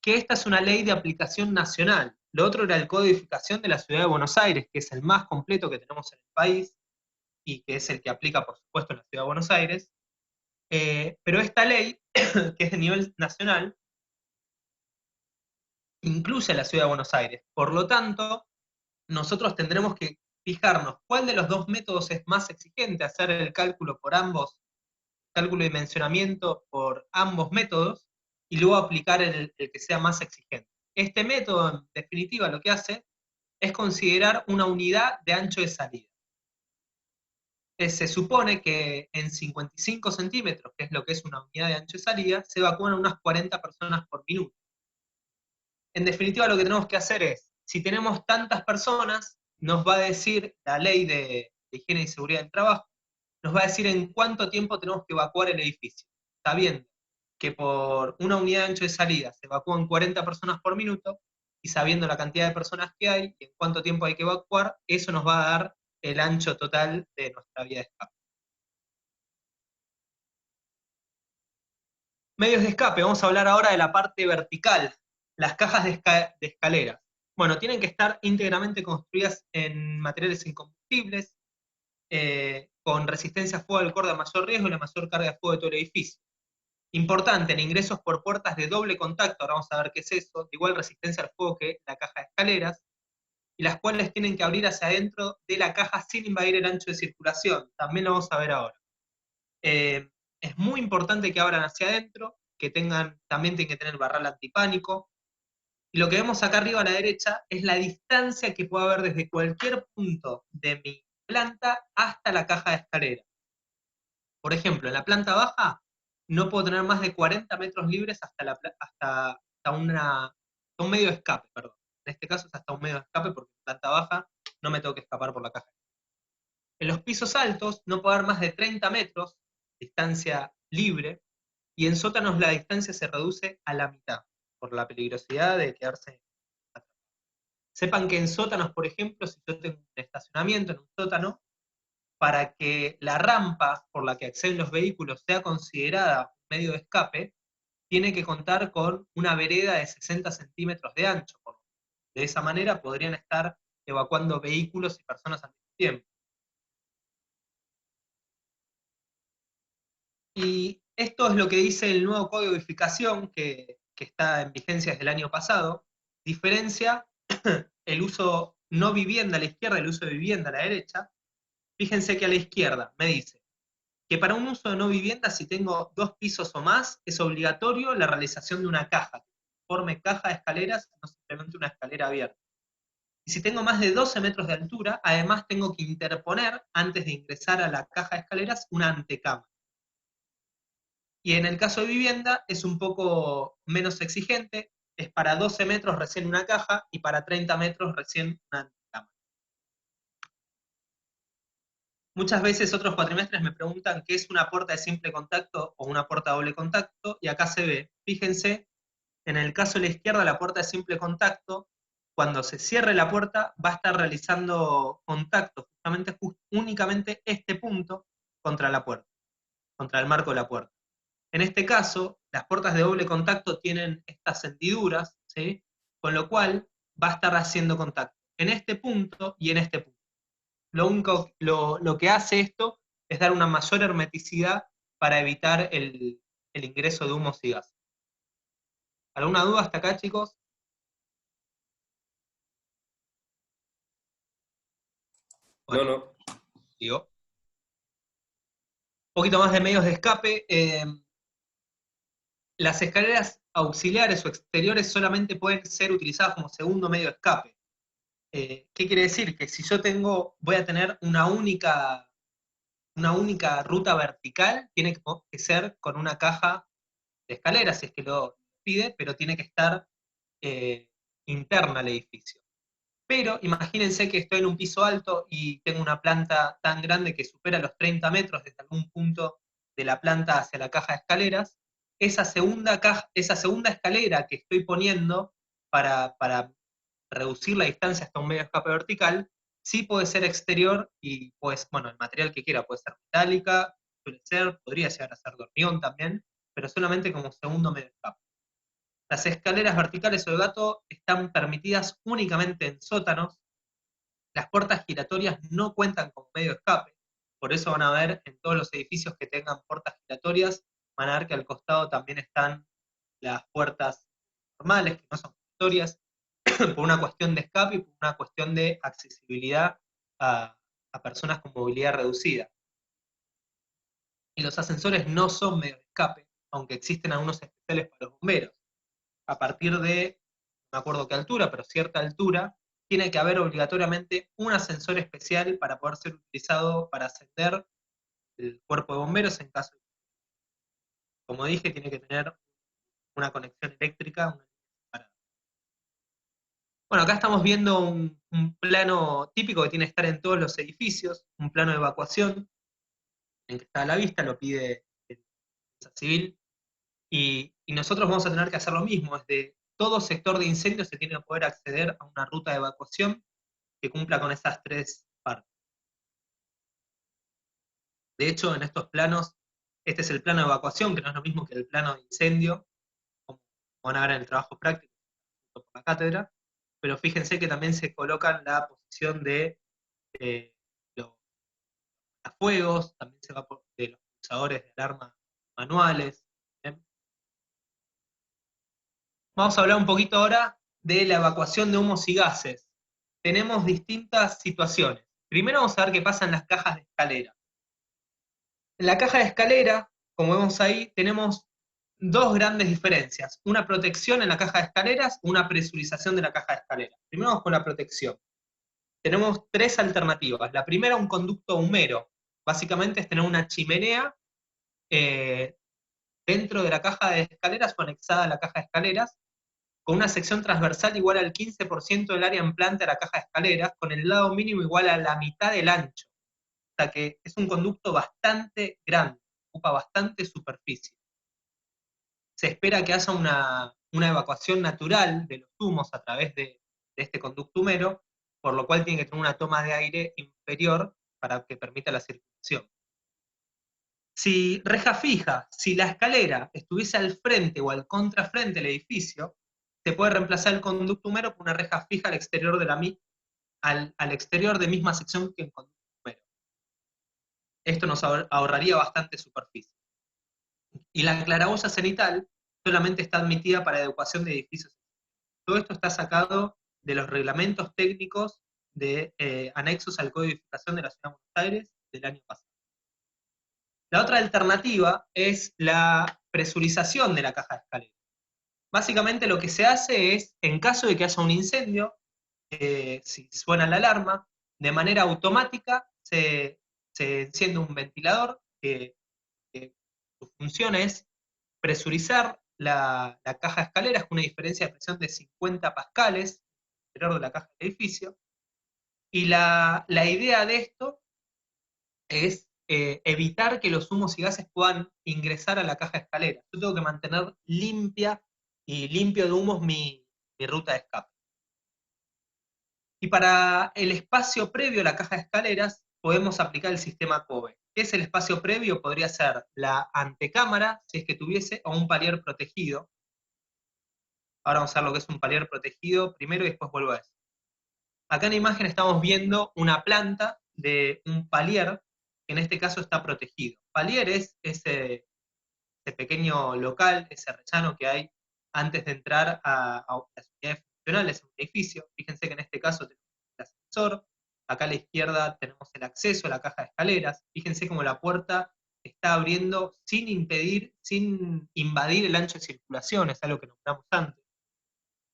que esta es una ley de aplicación nacional. Lo otro era el Código de Edificación de la Ciudad de Buenos Aires, que es el más completo que tenemos en el país, y que es el que aplica, por supuesto, en la Ciudad de Buenos Aires. Pero esta ley, que es de nivel nacional, incluye a la Ciudad de Buenos Aires. Por lo tanto, nosotros tendremos que fijarnos cuál de los dos métodos es más exigente, hacer el cálculo por ambos, cálculo de dimensionamiento por ambos métodos, y luego aplicar el que sea más exigente. Este método, en definitiva, lo que hace es considerar una unidad de ancho de salida. Se supone que en 55 centímetros, que es lo que es una unidad de ancho de salida, se evacúan unas 40 personas por minuto. En definitiva, lo que tenemos que hacer es, si tenemos tantas personas, nos va a decir la ley de higiene y seguridad del trabajo, nos va a decir en cuánto tiempo tenemos que evacuar el edificio, sabiendo que por una unidad de ancho de salida se evacúan 40 personas por minuto, y sabiendo la cantidad de personas que hay y en cuánto tiempo hay que evacuar, eso nos va a dar el ancho total de nuestra vía de escape. Medios de escape, vamos a hablar ahora de la parte vertical, las cajas de escaleras. Bueno, tienen que estar íntegramente construidas en materiales incombustibles, con resistencia a fuego al corde a mayor riesgo y la mayor carga de fuego de todo el edificio. Importante, en ingresos por puertas de doble contacto, ahora vamos a ver qué es eso, de igual resistencia al fuego que la caja de escaleras, y las cuales tienen que abrir hacia adentro de la caja sin invadir el ancho de circulación. También lo vamos a ver ahora. Es muy importante que abran hacia adentro, que también tienen que tener barral antipánico. Y lo que vemos acá arriba a la derecha es la distancia que puede haber desde cualquier punto de mi planta hasta la caja de escalera. Por ejemplo, en la planta baja no puedo tener más de 40 metros libres hasta un medio de escape, perdón. En este caso es hasta un medio de escape porque en planta baja no me tengo que escapar por la caja. En los pisos altos no puedo haber más de 30 metros, distancia libre, y en sótanos la distancia se reduce a la mitad. por la peligrosidad de quedarse atrapados. Sepan que en sótanos, por ejemplo, si yo tengo un estacionamiento en un sótano, para que la rampa por la que acceden los vehículos sea considerada un medio de escape, tiene que contar con una vereda de 60 centímetros de ancho. De esa manera podrían estar evacuando vehículos y personas al mismo tiempo. Y esto es lo que dice el nuevo código de edificación que está en vigencia desde el año pasado. Diferencia el uso no vivienda a la izquierda y el uso de vivienda a la derecha. Fíjense que a la izquierda me dice que para un uso de no vivienda, si tengo 2 pisos o más, es obligatorio la realización de una caja, que forme caja de escaleras, no simplemente una escalera abierta. Y si tengo más de 12 metros de altura, además tengo que interponer, antes de ingresar a la caja de escaleras, una antecámara. Y en el caso de vivienda es un poco menos exigente, es para 12 metros recién una caja y para 30 metros recién una antecámara. Muchas veces otros cuatrimestres me preguntan qué es una puerta de simple contacto o una puerta de doble contacto, y acá se ve, fíjense, en el caso de la izquierda, la puerta de simple contacto, cuando se cierre la puerta, va a estar realizando contacto únicamente este punto contra la puerta, contra el marco de la puerta. En este caso, las puertas de doble contacto tienen estas hendiduras, ¿sí? Con lo cual va a estar haciendo contacto en este punto y en este punto. Lo que hace esto es dar una mayor hermeticidad para evitar el ingreso de humos y gases. ¿Alguna duda hasta acá, chicos? Bueno, No. digo. Un poquito más de medios de escape. Las escaleras auxiliares o exteriores solamente pueden ser utilizadas como segundo medio de escape. ¿Qué quiere decir? Que si yo voy a tener una única ruta vertical, tiene que ser con una caja de escaleras, si es que lo pide, pero tiene que estar interna al edificio. Pero imagínense que estoy en un piso alto y tengo una planta tan grande que supera los 30 metros desde algún punto de la planta hacia la caja de escaleras. Esa segunda escalera que estoy poniendo para reducir la distancia hasta un medio escape vertical, sí puede ser exterior y pues, bueno, el material que quiera, puede ser metálica, podría llegar a ser de hormigón también, pero solamente como segundo medio escape. Las escaleras verticales o de gato están permitidas únicamente en sótanos. Las puertas giratorias no cuentan como medio de escape, por eso van a ver en todos los edificios que tengan puertas giratorias, van a ver que al costado también están las puertas normales, que no son giratorias, por una cuestión de escape y por una cuestión de accesibilidad a personas con movilidad reducida. Y los ascensores no son medios de escape, aunque existen algunos especiales para los bomberos. A partir de, no me acuerdo qué altura, pero cierta altura, tiene que haber obligatoriamente un ascensor especial para poder ser utilizado para ascender el cuerpo de bomberos en caso de... Como dije, tiene que tener una conexión eléctrica. Bueno, acá estamos viendo un plano típico que tiene que estar en todos los edificios, un plano de evacuación, en que está a la vista, lo pide el Defensa Civil, y nosotros vamos a tener que hacer lo mismo. Desde todo sector de incendio se tiene que poder acceder a una ruta de evacuación que cumpla con esas 3 partes. De hecho, en estos planos, este es el plano de evacuación, que no es lo mismo que el plano de incendio, como van a ver en el trabajo práctico por la cátedra, pero fíjense que también se coloca en la posición de los fuegos, también se va de los pulsadores de alarma manuales. ¿Bien? Vamos a hablar un poquito ahora de la evacuación de humos y gases. Tenemos distintas situaciones. Primero vamos a ver qué pasa en las cajas de escalera. En la caja de escalera, como vemos ahí, tenemos 2 grandes diferencias. Una protección en la caja de escaleras, una presurización de la caja de escaleras. Primero vamos con la protección. Tenemos 3 alternativas. La primera, un conducto humero. Básicamente es tener una chimenea dentro de la caja de escaleras o anexada a la caja de escaleras, con una sección transversal igual al 15% del área en planta de la caja de escaleras, con el lado mínimo igual a la mitad del ancho. O sea que es un conducto bastante grande, ocupa bastante superficie. Se espera que haya una evacuación natural de los humos a través de este conducto humero, por lo cual tiene que tener una toma de aire inferior para que permita la circulación. Si reja fija, si la escalera estuviese al frente o al contrafrente del edificio, se puede reemplazar el conducto humero por una reja fija al exterior de al exterior de misma sección que el conducto humero. Esto nos ahorraría bastante superficie. Y la claraboya cenital solamente está admitida para adecuación de edificios. Todo esto está sacado de los reglamentos técnicos de anexos al Código de Edificación de la Ciudad de Buenos Aires del año pasado. La otra alternativa es la presurización de la caja de escalera. Básicamente lo que se hace es, en caso de que haya un incendio, si suena la alarma, de manera automática se enciende un ventilador que su función es presurizar la caja de escaleras con una diferencia de presión de 50 pascales alrededor de la caja del edificio. Y la idea de esto es evitar que los humos y gases puedan ingresar a la caja de escaleras. Yo tengo que mantener limpia y limpio de humos mi ruta de escape. Y para el espacio previo a la caja de escaleras podemos aplicar el sistema COBE. ¿Qué es el espacio previo? Podría ser la antecámara, si es que tuviese, o un palier protegido. Ahora vamos a ver lo que es un palier protegido primero y después vuelvo a eso. Acá en la imagen estamos viendo una planta de un palier, que en este caso está protegido. Palier es ese pequeño local, ese rellano que hay antes de entrar a las unidades funcionales, a un edificio. Fíjense que en este caso tenemos el ascensor, acá a la izquierda tenemos el acceso a la caja de escaleras. Fíjense cómo la puerta está abriendo sin impedir, sin invadir el ancho de circulación, es algo que nombramos antes.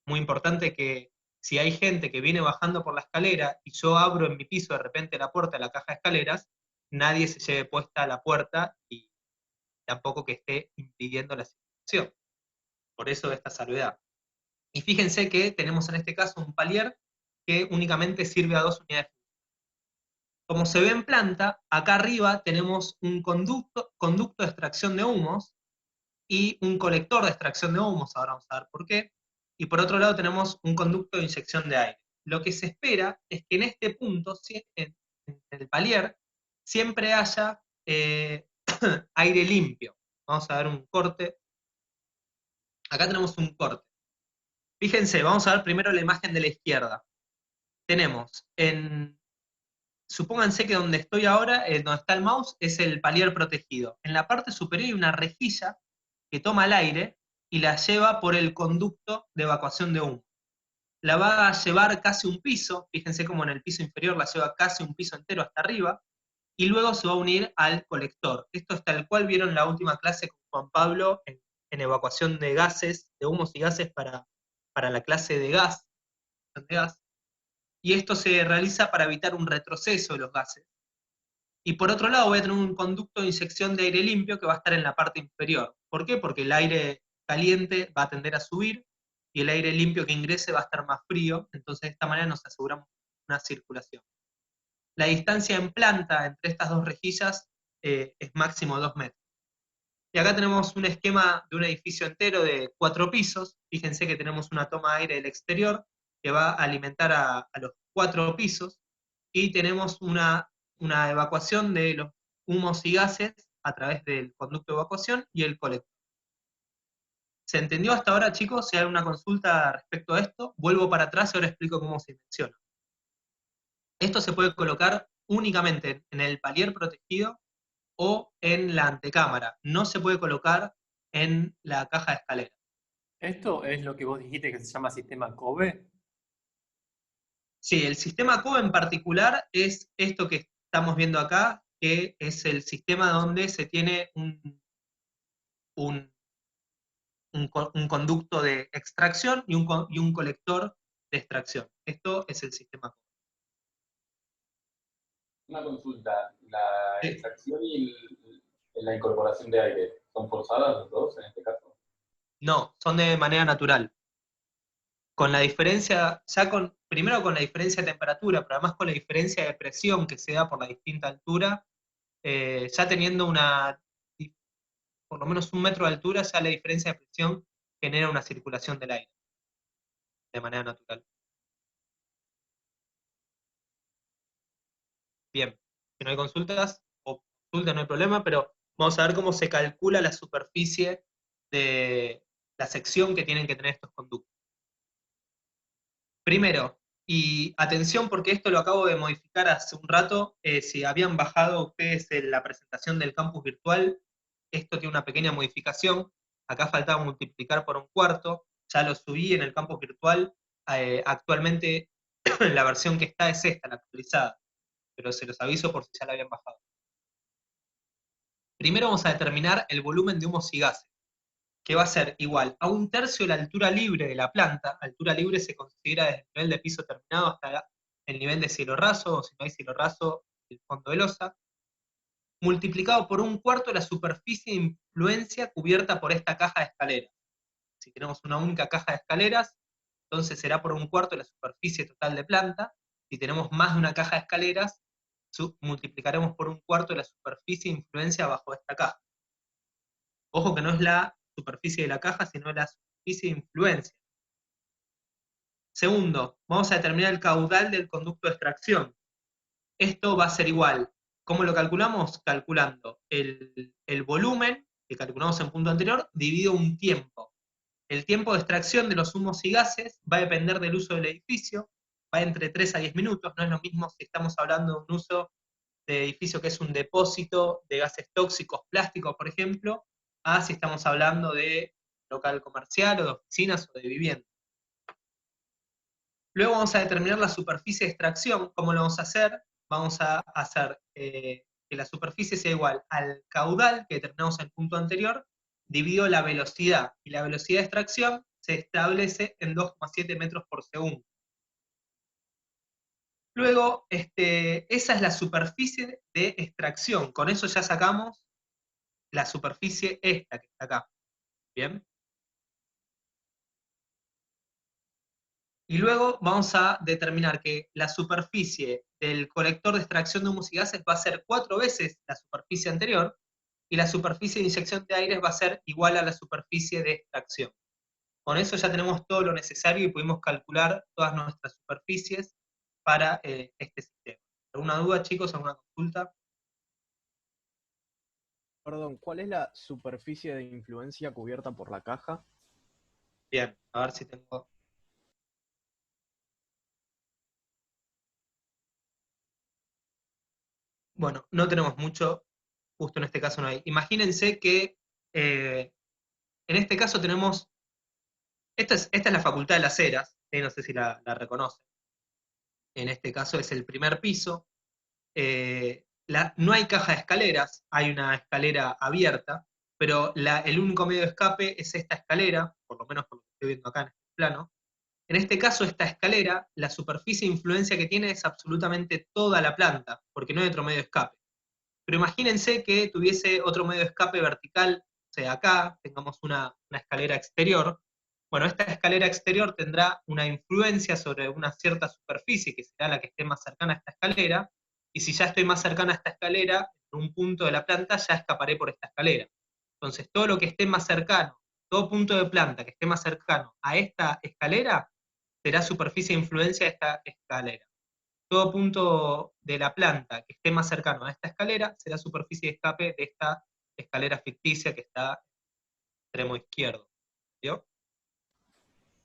Muy importante que si hay gente que viene bajando por la escalera y yo abro en mi piso de repente la puerta de la caja de escaleras, nadie se lleve puesta a la puerta y tampoco que esté impidiendo la circulación. Por eso esta salvedad. Y fíjense que tenemos en este caso un palier que únicamente sirve a 2 unidades. Como se ve en planta, acá arriba tenemos un conducto de extracción de humos y un colector de extracción de humos, ahora vamos a ver por qué. Y por otro lado tenemos un conducto de inyección de aire. Lo que se espera es que en este punto, en el palier, siempre haya aire limpio. Vamos a ver un corte. Acá tenemos un corte. Fíjense, vamos a ver primero la imagen de la izquierda. Tenemos, supónganse que donde estoy ahora, donde está el mouse, es el palier protegido. En la parte superior hay una rejilla que toma el aire y la lleva por el conducto de evacuación de humo. La va a llevar casi un piso, fíjense cómo en el piso inferior la lleva casi un piso entero hasta arriba, y luego se va a unir al colector. Esto es tal cual vieron en la última clase con Juan Pablo en evacuación de gases, de humos y gases para la clase de gas. Y esto se realiza para evitar un retroceso de los gases. Y por otro lado voy a tener un conducto de inyección de aire limpio que va a estar en la parte inferior. ¿Por qué? Porque el aire caliente va a tender a subir y el aire limpio que ingrese va a estar más frío, entonces de esta manera nos aseguramos una circulación. La distancia en planta entre estas dos rejillas es máximo 2 metros. Y acá tenemos un esquema de un edificio entero de 4 pisos. Fíjense que tenemos una toma de aire del exterior que va a alimentar a los 4 pisos, y tenemos una evacuación de los humos y gases a través del conducto de evacuación y el colector. ¿Se entendió hasta ahora, chicos? Si hay alguna consulta respecto a esto, vuelvo para atrás y ahora explico cómo se menciona. Esto se puede colocar únicamente en el palier protegido o en la antecámara. No se puede colocar en la caja de escalera. ¿Esto es lo que vos dijiste que se llama sistema COBE? Sí, el sistema COBE en particular es esto que estamos viendo acá, que es el sistema donde se tiene un conducto de extracción y un colector de extracción. Esto es el sistema COBE. Una consulta, ¿la extracción y la incorporación de aire son forzadas los dos en este caso? No, son de manera natural. Con la diferencia, primero con la diferencia de temperatura, pero además con la diferencia de presión que se da por la distinta altura, ya teniendo por lo menos 1 metro de altura, ya la diferencia de presión genera una circulación del aire de manera natural. Bien, si no hay consultas, o consultas no hay problema, pero vamos a ver cómo se calcula la superficie de la sección que tienen que tener estos conductos. Primero, y atención porque esto lo acabo de modificar hace un rato, si habían bajado ustedes en la presentación del campus virtual, esto tiene una pequeña modificación, acá faltaba multiplicar por 1/4, ya lo subí en el campus virtual, actualmente la versión que está es esta, la actualizada, pero se los aviso por si ya la habían bajado. Primero vamos a determinar el volumen de humos y gases, que va a ser igual a 1/3 de la altura libre de la planta. Altura libre se considera desde el nivel de piso terminado hasta el nivel de cielo raso, o si no hay cielo raso, el fondo de losa, multiplicado por 1/4 de la superficie de influencia cubierta por esta caja de escaleras. Si tenemos una única caja de escaleras, entonces será por 1/4 de la superficie total de planta. Si tenemos más de una caja de escaleras, multiplicaremos por 1/4 de la superficie de influencia bajo esta caja. Ojo que no es la superficie de la caja, sino la superficie de influencia. Segundo, vamos a determinar el caudal del conducto de extracción. Esto va a ser igual. ¿Cómo lo calculamos? Calculando el volumen, que calculamos en punto anterior, dividido un tiempo. El tiempo de extracción de los humos y gases va a depender del uso del edificio, va entre 3 a 10 minutos, no es lo mismo si estamos hablando de un uso de edificio que es un depósito de gases tóxicos, plásticos, por ejemplo, a si estamos hablando de local comercial o de oficinas o de vivienda. Luego vamos a determinar la superficie de extracción. ¿Cómo lo vamos a hacer? Vamos a hacer que la superficie sea igual al caudal que determinamos en el punto anterior, dividido la velocidad. Y la velocidad de extracción se establece en 2,7 metros por segundo. Luego, esa es la superficie de extracción. Con eso ya sacamos la superficie esta que está acá. ¿Bien? Y luego vamos a determinar que la superficie del colector de extracción de humos y gases va a ser 4 veces la superficie anterior, y la superficie de inyección de aire va a ser igual a la superficie de extracción. Con eso ya tenemos todo lo necesario y pudimos calcular todas nuestras superficies para este sistema. ¿Alguna duda, chicos? ¿Alguna consulta? Perdón, ¿cuál es la superficie de influencia cubierta por la caja? Bien, a ver si tengo... Bueno, no tenemos mucho, justo en este caso no hay. Imagínense que en este caso tenemos, esta es la Facultad de las Heras, no sé si la reconocen. En este caso es el primer piso. No hay caja de escaleras, hay una escalera abierta, pero el único medio de escape es esta escalera, por lo menos por lo que estoy viendo acá en este plano. En este caso, esta escalera, la superficie de influencia que tiene es absolutamente toda la planta, porque no hay otro medio de escape. Pero imagínense que tuviese otro medio de escape vertical, o sea, acá tengamos una escalera exterior. Bueno, esta escalera exterior tendrá una influencia sobre una cierta superficie, que será la que esté más cercana a esta escalera, y si ya estoy más cercana a esta escalera, en un punto de la planta ya escaparé por esta escalera. Entonces, todo lo que esté más cercano, todo punto de planta que esté más cercano a esta escalera, será superficie de influencia de esta escalera. Todo punto de la planta que esté más cercano a esta escalera será superficie de escape de esta escalera ficticia que está al extremo izquierdo. ¿Vio?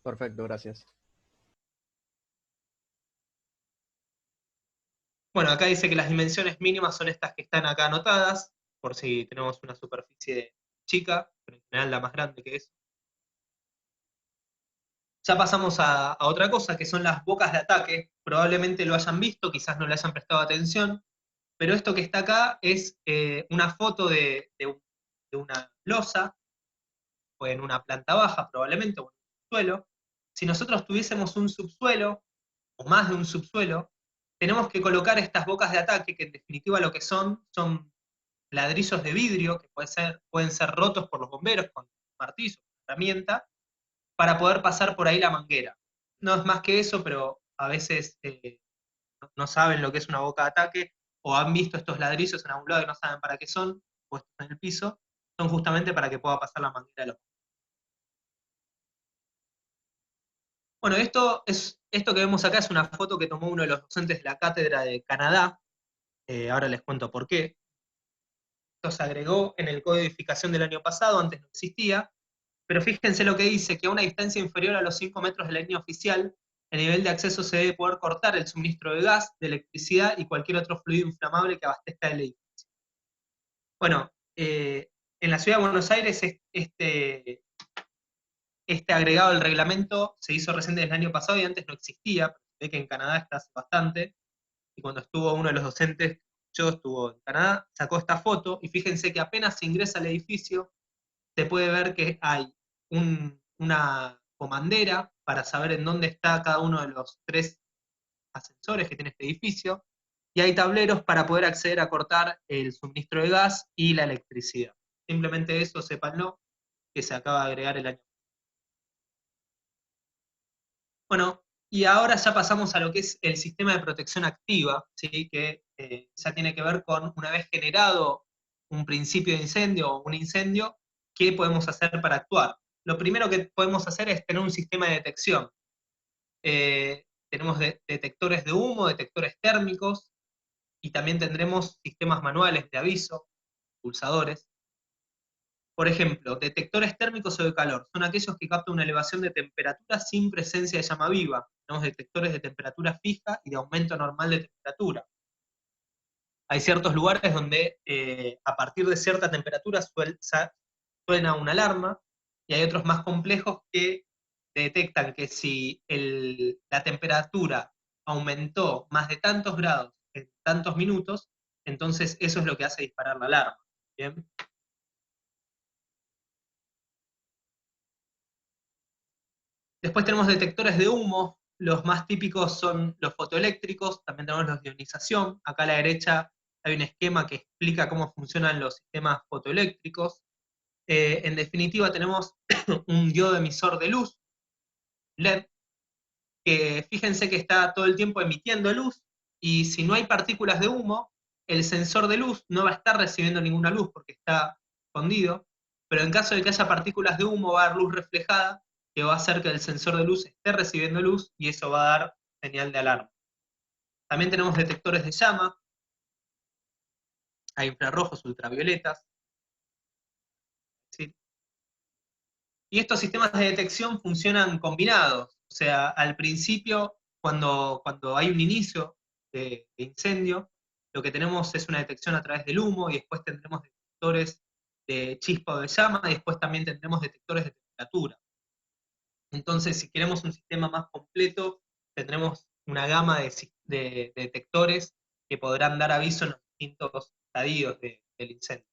Perfecto, gracias. Bueno, acá dice que las dimensiones mínimas son estas que están acá anotadas, por si tenemos una superficie chica, pero en general la más grande que es. Ya pasamos a otra cosa, que son las bocas de ataque. Probablemente lo hayan visto, quizás no le hayan prestado atención, pero esto que está acá es una foto de una losa, o en una planta baja probablemente, o en un subsuelo. Si nosotros tuviésemos un subsuelo, o más de un subsuelo, tenemos que colocar estas bocas de ataque, que en definitiva lo que son ladrillos de vidrio, que pueden ser rotos por los bomberos con martillo, herramienta, para poder pasar por ahí la manguera. No es más que eso, pero a veces no saben lo que es una boca de ataque, o han visto estos ladrillos en algún lado y no saben para qué son, puestos en el piso, son justamente para que pueda pasar la manguera de los bomberos. Bueno, esto que vemos acá es una foto que tomó uno de los docentes de la cátedra de Canadá. Ahora les cuento por qué. Esto se agregó en el código de edificación del año pasado, antes no existía, pero fíjense lo que dice, que a una distancia inferior a los 5 metros de la línea oficial, el nivel de acceso se debe poder cortar el suministro de gas, de electricidad y cualquier otro fluido inflamable que abastezca el edificio. Bueno, en la ciudad de Buenos Aires este agregado del reglamento se hizo recién desde el año pasado y antes no existía, pero se ve que en Canadá está hace bastante, y cuando estuvo uno de los docentes, yo estuvo en Canadá, sacó esta foto, y fíjense que apenas se ingresa al edificio, se puede ver que hay una comandera para saber en dónde está cada uno de los 3 ascensores que tiene este edificio, y hay tableros para poder acceder a cortar el suministro de gas y la electricidad. Simplemente eso, sépanlo, que se acaba de agregar el año. Bueno, y ahora ya pasamos a lo que es el sistema de protección activa, ¿sí? Que ya tiene que ver con, una vez generado un principio de incendio o un incendio, ¿qué podemos hacer para actuar? Lo primero que podemos hacer es tener un sistema de detección. Tenemos detectores de humo, detectores térmicos, y también tendremos sistemas manuales de aviso, pulsadores. Por ejemplo, detectores térmicos o de calor, son aquellos que captan una elevación de temperatura sin presencia de llama viva. Tenemos detectores de temperatura fija y de aumento normal de temperatura. Hay ciertos lugares donde a partir de cierta temperatura suena una alarma, y hay otros más complejos que detectan que si la temperatura aumentó más de tantos grados en tantos minutos, entonces eso es lo que hace disparar la alarma. ¿Bien? Después tenemos detectores de humo, los más típicos son los fotoeléctricos, también tenemos los de ionización. Acá a la derecha hay un esquema que explica cómo funcionan los sistemas fotoeléctricos. En definitiva tenemos un diodo emisor de luz, LED, que fíjense que está todo el tiempo emitiendo luz, y si no hay partículas de humo, el sensor de luz no va a estar recibiendo ninguna luz porque está escondido, pero en caso de que haya partículas de humo va a haber luz reflejada, que va a hacer que el sensor de luz esté recibiendo luz, y eso va a dar señal de alarma. También tenemos detectores de llama, hay infrarrojos, ultravioletas, ¿sí? Y estos sistemas de detección funcionan combinados, o sea, al principio, cuando hay un inicio de incendio, lo que tenemos es una detección a través del humo, y después tendremos detectores de chispa o de llama, y después también tendremos detectores de temperatura. Entonces, si queremos un sistema más completo, tendremos una gama de detectores que podrán dar aviso en los distintos estadios del incendio.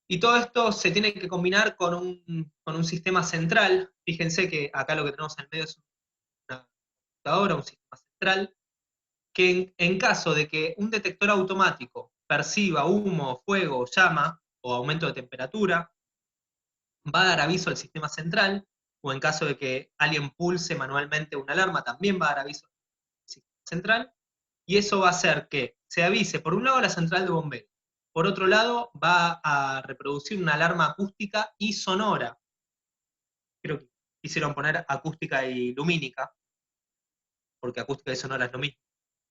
Y todo esto se tiene que combinar con un sistema central. Fíjense que acá lo que tenemos en medio es una computadora, un sistema central, que en caso de que un detector automático perciba humo, fuego, llama o aumento de temperatura, va a dar aviso al sistema central, o en caso de que alguien pulse manualmente una alarma, también va a dar aviso al sistema central, y eso va a hacer que se avise, por un lado, a la central de bomberos, por otro lado, va a reproducir una alarma acústica y sonora. Creo que quisieron poner acústica y lumínica, porque acústica y sonora es lo mismo.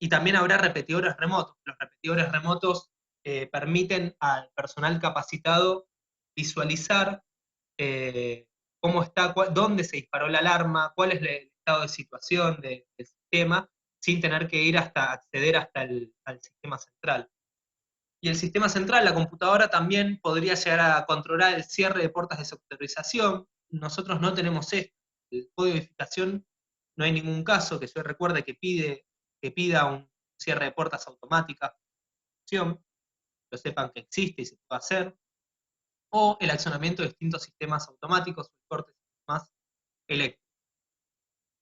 Y también habrá repetidores remotos. Los repetidores remotos permiten al personal capacitado visualizar cómo está, dónde se disparó la alarma, cuál es el estado de situación del sistema, sin tener que ir hasta acceder hasta al sistema central. Y el sistema central, la computadora, también podría llegar a controlar el cierre de puertas de sectorización. Nosotros no tenemos esto. El código de edificación no hay ningún caso que yo recuerde que pida un cierre de puertas automáticas, lo sepan que existe y se puede hacer, o el accionamiento de distintos sistemas automáticos, o cortes más eléctricos.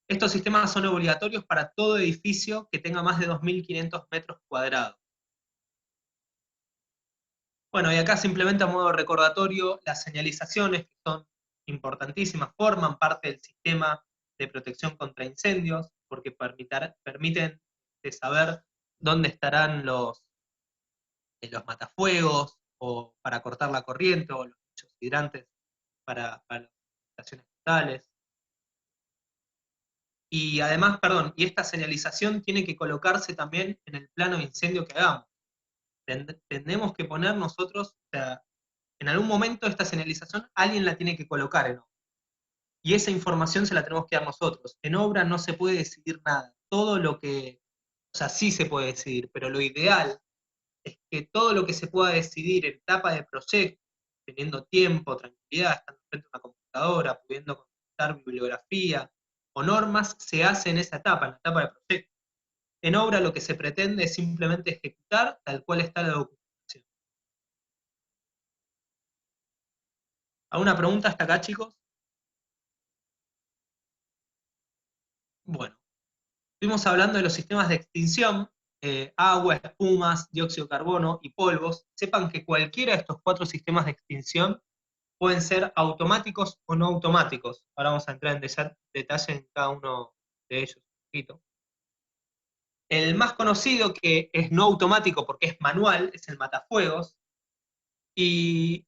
Estos sistemas son obligatorios para todo edificio que tenga más de 2.500 metros cuadrados. Bueno, y acá simplemente a modo recordatorio, las señalizaciones, que son importantísimas, forman parte del sistema de protección contra incendios, porque permiten saber dónde estarán los matafuegos, o para cortar la corriente, o los nichos hidrantes para las estaciones totales. Y además, perdón, y esta señalización tiene que colocarse también en el plano de incendio que hagamos. Tenemos que poner nosotros, o sea, en algún momento esta señalización alguien la tiene que colocar en obra. Y esa información se la tenemos que dar nosotros. En obra no se puede decidir nada. Todo lo que, o sea, sí se puede decidir, pero lo ideal es que todo lo que se pueda decidir en etapa de proyecto, teniendo tiempo, tranquilidad, estando frente a una computadora, pudiendo consultar bibliografía o normas, se hace en esa etapa, en la etapa de proyecto. En obra lo que se pretende es simplemente ejecutar tal cual está la documentación. ¿Alguna pregunta hasta acá, chicos? Bueno, estuvimos hablando de los sistemas de extinción, agua, espumas, dióxido de carbono y polvos. Sepan que cualquiera de estos 4 sistemas de extinción pueden ser automáticos o no automáticos. Ahora vamos a entrar en detalle en cada uno de ellos un poquito. El más conocido, que es no automático porque es manual, es el matafuegos. Y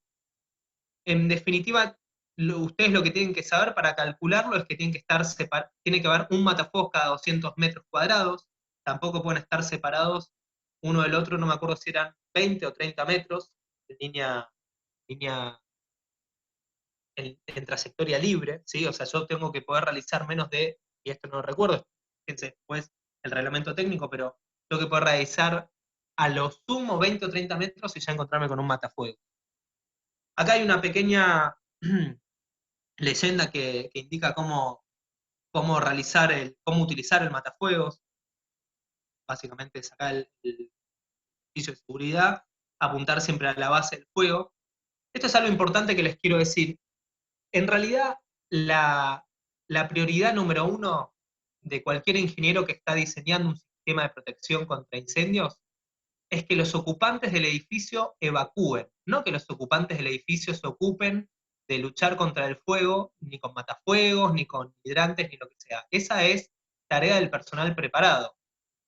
en definitiva, ustedes lo que tienen que saber para calcularlo es que tiene que haber un matafuegos cada 200 metros cuadrados. Tampoco pueden estar separados uno del otro, no me acuerdo si eran 20 o 30 metros en línea en trayectoria libre, ¿sí? O sea, yo tengo que poder realizar menos de, y esto no lo recuerdo, fíjense después el reglamento técnico, pero tengo que poder realizar a lo sumo 20 o 30 metros y ya encontrarme con un matafuego. Acá hay una pequeña leyenda que indica cómo utilizar el matafuegos. Básicamente sacar el edificio de seguridad, apuntar siempre a la base del fuego. Esto es algo importante que les quiero decir. En realidad, la prioridad número 1 de cualquier ingeniero que está diseñando un sistema de protección contra incendios es que los ocupantes del edificio evacúen, no que los ocupantes del edificio se ocupen de luchar contra el fuego, ni con matafuegos, ni con hidrantes, ni lo que sea. Esa es tarea del personal preparado.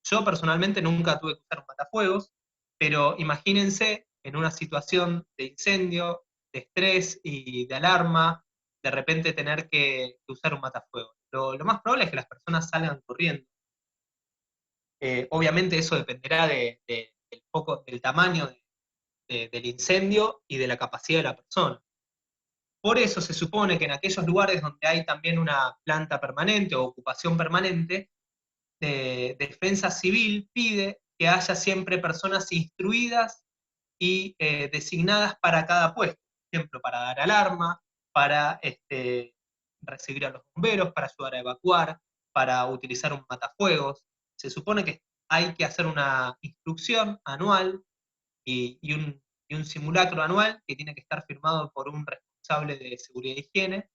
Yo personalmente nunca tuve que usar un matafuegos, pero imagínense en una situación de incendio, de estrés y de alarma, de repente tener que usar un matafuegos. Lo más probable es que las personas salgan corriendo. Obviamente eso dependerá del tamaño del incendio y de la capacidad de la persona. Por eso se supone que en aquellos lugares donde hay también una planta permanente o ocupación permanente, Defensa Civil pide que haya siempre personas instruidas y designadas para cada puesto. Por ejemplo, para dar alarma, para recibir a los bomberos, para ayudar a evacuar, para utilizar un matafuegos. Se supone que hay que hacer una instrucción anual y un simulacro anual que tiene que estar firmado por un responsable de seguridad e higiene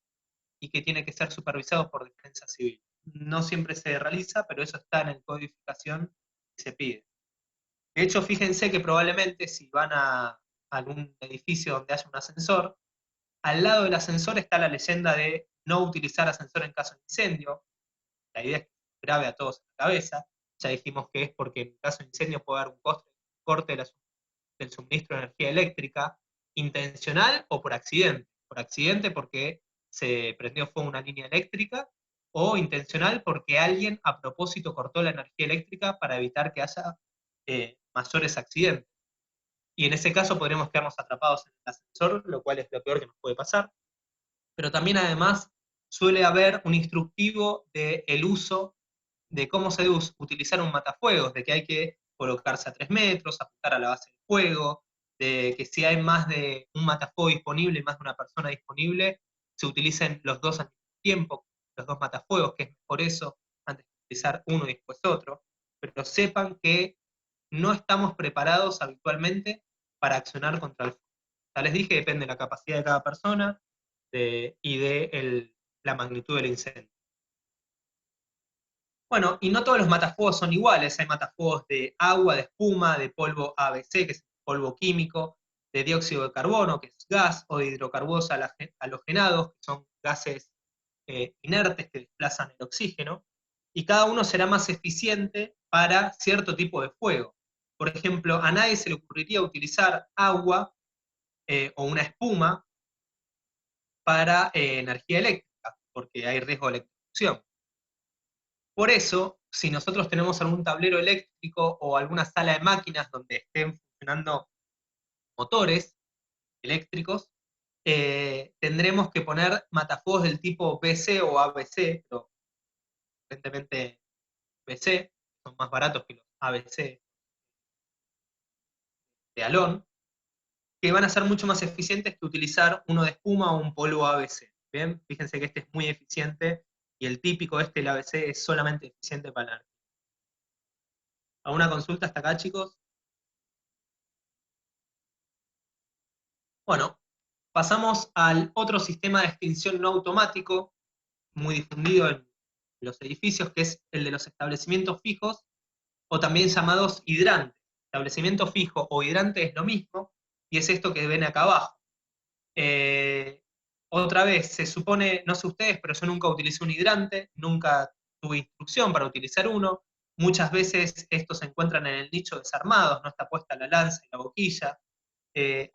y que tiene que ser supervisado por Defensa Civil. No siempre se realiza, pero eso está en el codificación y se pide. De hecho, fíjense que probablemente si van a algún edificio donde haya un ascensor, al lado del ascensor está la leyenda de no utilizar ascensor en caso de incendio. La idea es que se grabe a todos en la cabeza. Ya dijimos que es porque en caso de incendio puede haber un corte del suministro de energía eléctrica, intencional o por accidente. Por accidente porque se prendió fuego una línea eléctrica, o intencional porque alguien a propósito cortó la energía eléctrica para evitar que haya mayores accidentes. Y en ese caso podremos quedarnos atrapados en el ascensor, lo cual es lo peor que nos puede pasar. Pero también además suele haber un instructivo del uso, de cómo se debe utilizar un matafuegos, de que hay que colocarse a 3 metros, apuntar a la base del fuego, de que si hay más de un matafuego disponible, más de una persona disponible, se utilicen los dos al mismo tiempo, los dos matafuegos, que es mejor eso, antes de utilizar uno y después otro. Pero sepan que no estamos preparados habitualmente para accionar contra el fuego. Ya les dije, depende de la capacidad de cada persona y de la magnitud del incendio. Bueno, y no todos los matafuegos son iguales. Hay matafuegos de agua, de espuma, de polvo ABC, que es polvo químico, de dióxido de carbono, que es gas, o de hidrocarburos halogenados, que son gases inertes que desplazan el oxígeno, y cada uno será más eficiente para cierto tipo de fuego. Por ejemplo, a nadie se le ocurriría utilizar agua o una espuma para energía eléctrica, porque hay riesgo de electrocución. Por eso, si nosotros tenemos algún tablero eléctrico o alguna sala de máquinas donde estén funcionando motores eléctricos, tendremos que poner matafuegos del tipo BC o ABC, pero evidentemente BC, son más baratos que los ABC de Alon, que van a ser mucho más eficientes que utilizar uno de espuma o un polvo ABC. ¿Bien? Fíjense que este es muy eficiente y el típico el ABC, es solamente eficiente para la energía. ¿Alguna consulta hasta acá, chicos? Bueno, pasamos al otro sistema de extinción no automático, muy difundido en los edificios, que es el de los establecimientos fijos, o también llamados hidrantes. Establecimiento fijo o hidrante es lo mismo, y es esto que ven acá abajo. Otra vez, se supone, no sé ustedes, pero yo nunca utilicé un hidrante, nunca tuve instrucción para utilizar uno. Muchas veces estos se encuentran en el nicho desarmados, no está puesta la lanza y la boquilla.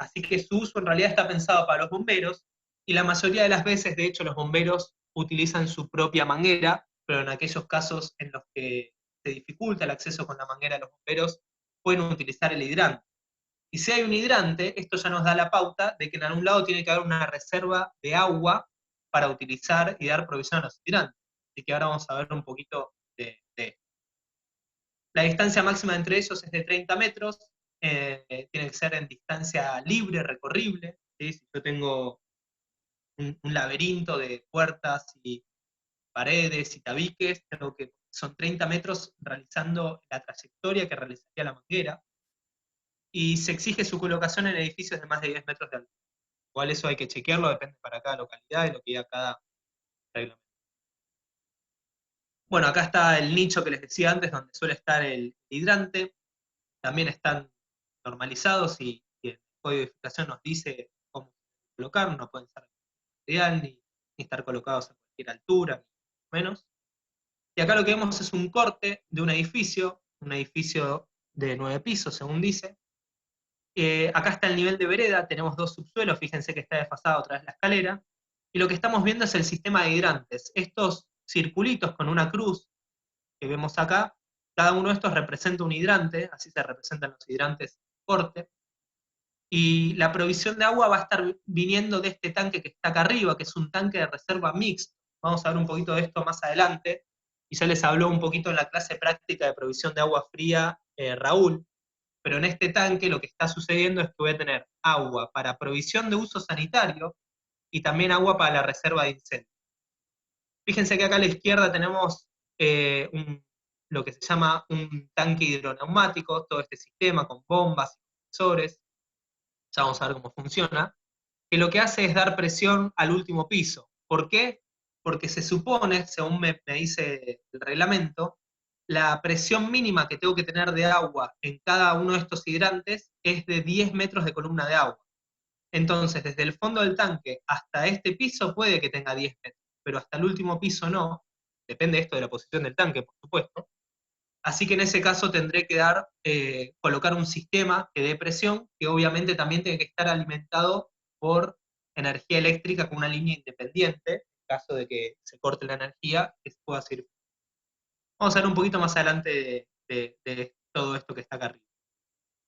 Así que su uso en realidad está pensado para los bomberos, y la mayoría de las veces, de hecho, los bomberos utilizan su propia manguera, pero en aquellos casos en los que se dificulta el acceso con la manguera de los bomberos, pueden utilizar el hidrante. Y si hay un hidrante, esto ya nos da la pauta de que en algún lado tiene que haber una reserva de agua para utilizar y dar provisión a los hidrantes. Así que ahora vamos a ver un poquito de esto. La distancia máxima entre ellos es de 30 metros, tiene que ser en distancia libre, recorrible. ¿Sí? Si yo tengo un laberinto de puertas y paredes y tabiques, tengo que son 30 metros realizando la trayectoria que realizaría la manguera, y se exige su colocación en edificios de más de 10 metros de altura. Igual eso hay que chequearlo, depende para cada localidad y lo que diga cada reglamento. Bueno, acá está el nicho que les decía antes, donde suele estar el hidrante. También están normalizados y el código de edificación nos dice cómo colocar, no pueden ser material ni estar colocados a cualquier altura, ni menos. Y acá lo que vemos es un corte de un edificio de 9 pisos, según dice. Acá está el nivel de vereda, tenemos dos subsuelos, fíjense que está desfasada otra vez la escalera, y lo que estamos viendo es el sistema de hidrantes. Estos circulitos con una cruz que vemos acá, cada uno de estos representa un hidrante, así se representan los hidrantes corte, y la provisión de agua va a estar viniendo de este tanque que está acá arriba, que es un tanque de reserva mixto. Vamos a ver un poquito de esto más adelante, y ya les habló un poquito en la clase práctica de provisión de agua fría Raúl, pero en este tanque lo que está sucediendo es que voy a tener agua para provisión de uso sanitario y también agua para la reserva de incendios. Fíjense que acá a la izquierda tenemos lo que se llama un tanque hidroneumático, todo este sistema con bombas y compresores. Ya vamos a ver cómo funciona, que lo que hace es dar presión al último piso. ¿Por qué? Porque se supone, según me dice el reglamento, la presión mínima que tengo que tener de agua en cada uno de estos hidrantes es de 10 metros de columna de agua. Entonces, desde el fondo del tanque hasta este piso puede que tenga 10 metros, pero hasta el último piso no, depende esto de la posición del tanque, por supuesto. Así que en ese caso tendré que colocar un sistema que dé presión, que obviamente también tiene que estar alimentado por energía eléctrica con una línea independiente, en caso de que se corte la energía, que se pueda seguir. Vamos a ver un poquito más adelante de todo esto que está acá arriba.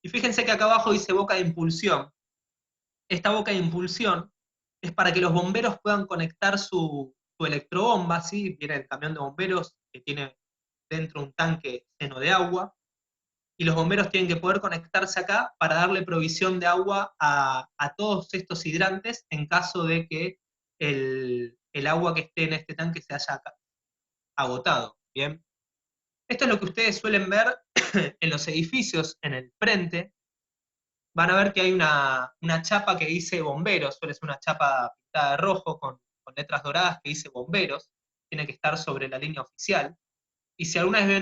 Y fíjense que acá abajo dice boca de impulsión. Esta boca de impulsión es para que los bomberos puedan conectar su electrobomba, ¿sí? Viene el camión de bomberos que tiene dentro un tanque lleno de agua, y los bomberos tienen que poder conectarse acá para darle provisión de agua a todos estos hidrantes en caso de que el agua que esté en este tanque se haya agotado. ¿Bien? Esto es lo que ustedes suelen ver en los edificios en el frente. Van a ver que hay una chapa que dice bomberos, suele ser una chapa pintada de rojo con letras doradas que dice bomberos, tiene que estar sobre la línea oficial. Y si alguna vez ven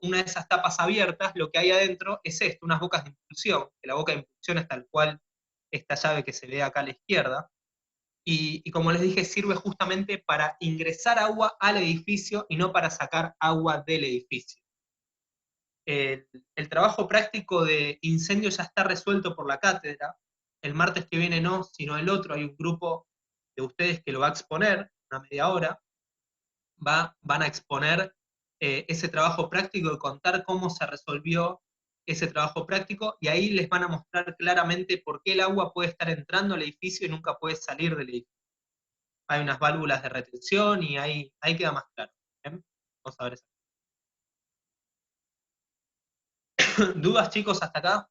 una de esas tapas abiertas, lo que hay adentro es esto, unas bocas de impulsión, que la boca de impulsión es tal cual esta llave que se ve acá a la izquierda, y como les dije, sirve justamente para ingresar agua al edificio y no para sacar agua del edificio. El trabajo práctico de incendio ya está resuelto por la cátedra. El martes que viene no, sino el otro, hay un grupo de ustedes que lo va a exponer, una media hora, van a exponer ese trabajo práctico y contar cómo se resolvió ese trabajo práctico, y ahí les van a mostrar claramente por qué el agua puede estar entrando al edificio y nunca puede salir del edificio. Hay unas válvulas de retención y ahí queda más claro. ¿Bien? Vamos a ver eso. ¿Dudas, chicos, hasta acá?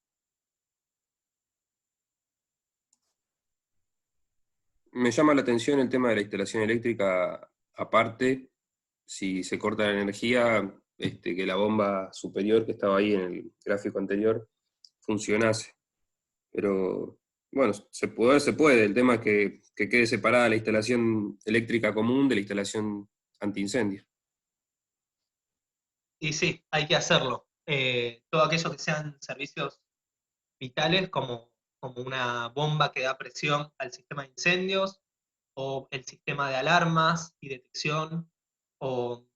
Me llama la atención el tema de la instalación eléctrica, aparte, si se corta la energía, que la bomba superior que estaba ahí en el gráfico anterior funcionase. Pero bueno, se puede. El tema es que quede separada la instalación eléctrica común de la instalación antiincendio. Y sí, hay que hacerlo. Todo aquello que sean servicios vitales, como una bomba que da presión al sistema de incendios, o el sistema de alarmas y detección, o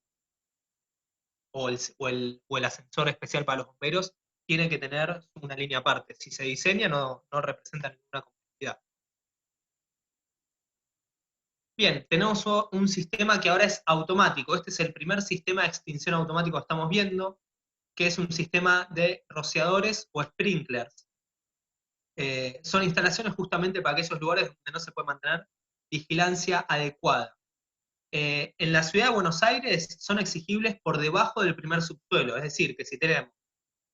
el ascensor especial para los bomberos, tiene que tener una línea aparte. Si se diseña, no representa ninguna complejidad. Bien, tenemos un sistema que ahora es automático. Este es el primer sistema de extinción automático que estamos viendo, que es un sistema de rociadores o sprinklers. Son instalaciones justamente para aquellos lugares donde no se puede mantener vigilancia adecuada. En la ciudad de Buenos Aires son exigibles por debajo del primer subsuelo, es decir, que si tenemos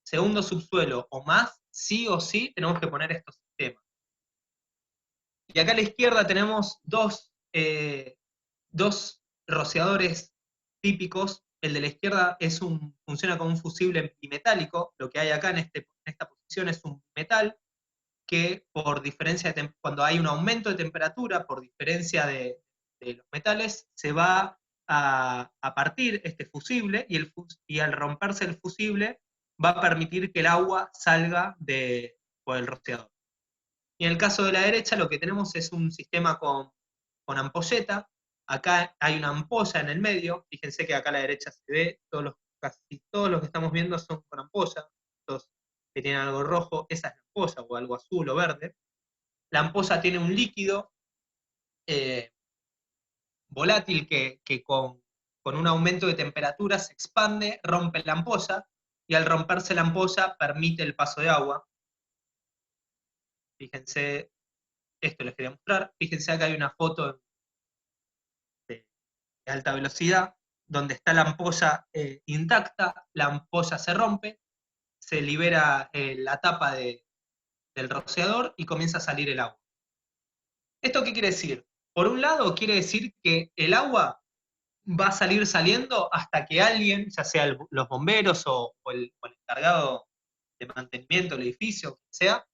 segundo subsuelo o más, sí o sí tenemos que poner estos sistemas. Y acá a la izquierda tenemos dos rociadores típicos. El de la izquierda funciona como un fusible bimetálico. Lo que hay acá en esta posición es un metal que por diferencia cuando hay un aumento de temperatura, por diferencia de los metales, se va a partir este fusible, y al romperse el fusible va a permitir que el agua salga por el rociador. Y en el caso de la derecha lo que tenemos es un sistema con ampolleta. Acá hay una ampolla en el medio. Fíjense que acá a la derecha se ve, casi todos los que estamos viendo son con ampolla. Estos que tienen algo rojo, esa es la ampolla, o algo azul o verde. La ampolla tiene un líquido volátil que con un aumento de temperatura se expande, rompe la ampolla, y al romperse la ampolla permite el paso de agua. Fíjense, esto les quería mostrar. Fíjense acá hay una foto de alta velocidad, donde está la ampolla intacta, la ampolla se rompe, se libera la tapa del rociador y comienza a salir el agua. ¿Esto qué quiere decir? Por un lado quiere decir que el agua va a salir saliendo hasta que alguien, ya sea los bomberos o el encargado de mantenimiento del edificio, quien sea,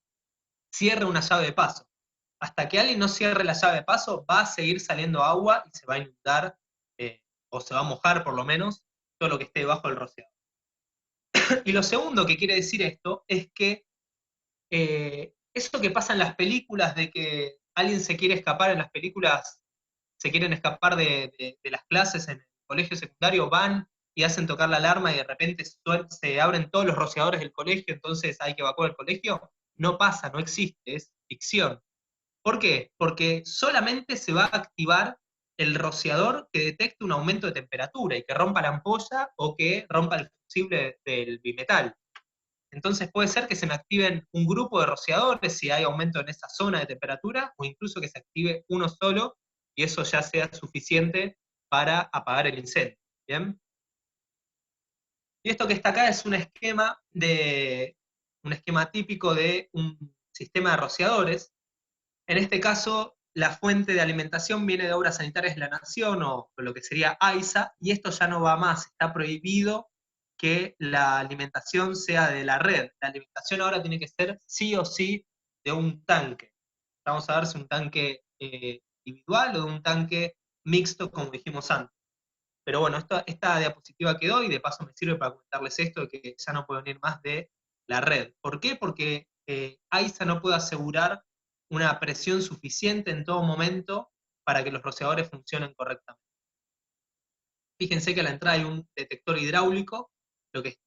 cierre una llave de paso. Hasta que alguien no cierre la llave de paso, va a seguir saliendo agua y se va a inundar, o se va a mojar por lo menos, todo lo que esté debajo del rociador. Y lo segundo que quiere decir esto es que eso que pasa en las películas, de que alguien se quiere escapar en las películas, se quieren escapar de las clases en el colegio secundario, van y hacen tocar la alarma y de repente se abren todos los rociadores del colegio, entonces hay que evacuar el colegio. No pasa, no existe, es ficción. ¿Por qué? Porque solamente se va a activar el rociador que detecte un aumento de temperatura y que rompa la ampolla o que rompa el fusible del bimetal. Entonces puede ser que se me activen un grupo de rociadores si hay aumento en esa zona de temperatura, o incluso que se active uno solo y eso ya sea suficiente para apagar el incendio. ¿Bien? Y esto que está acá es un esquema típico de un sistema de rociadores. En este caso, la fuente de alimentación viene de Obras Sanitarias de la Nación, o lo que sería AISA, y esto ya no va más, está prohibido que la alimentación sea de la red. La alimentación ahora tiene que ser sí o sí de un tanque. Vamos a ver si un tanque individual o de un tanque mixto, como dijimos antes. Pero bueno, esta diapositiva quedó, y de paso me sirve para comentarles esto, de que ya no puede venir más de la red. ¿Por qué? Porque AISA no puede asegurar una presión suficiente en todo momento para que los rociadores funcionen correctamente. Fíjense que a la entrada hay un detector hidráulico.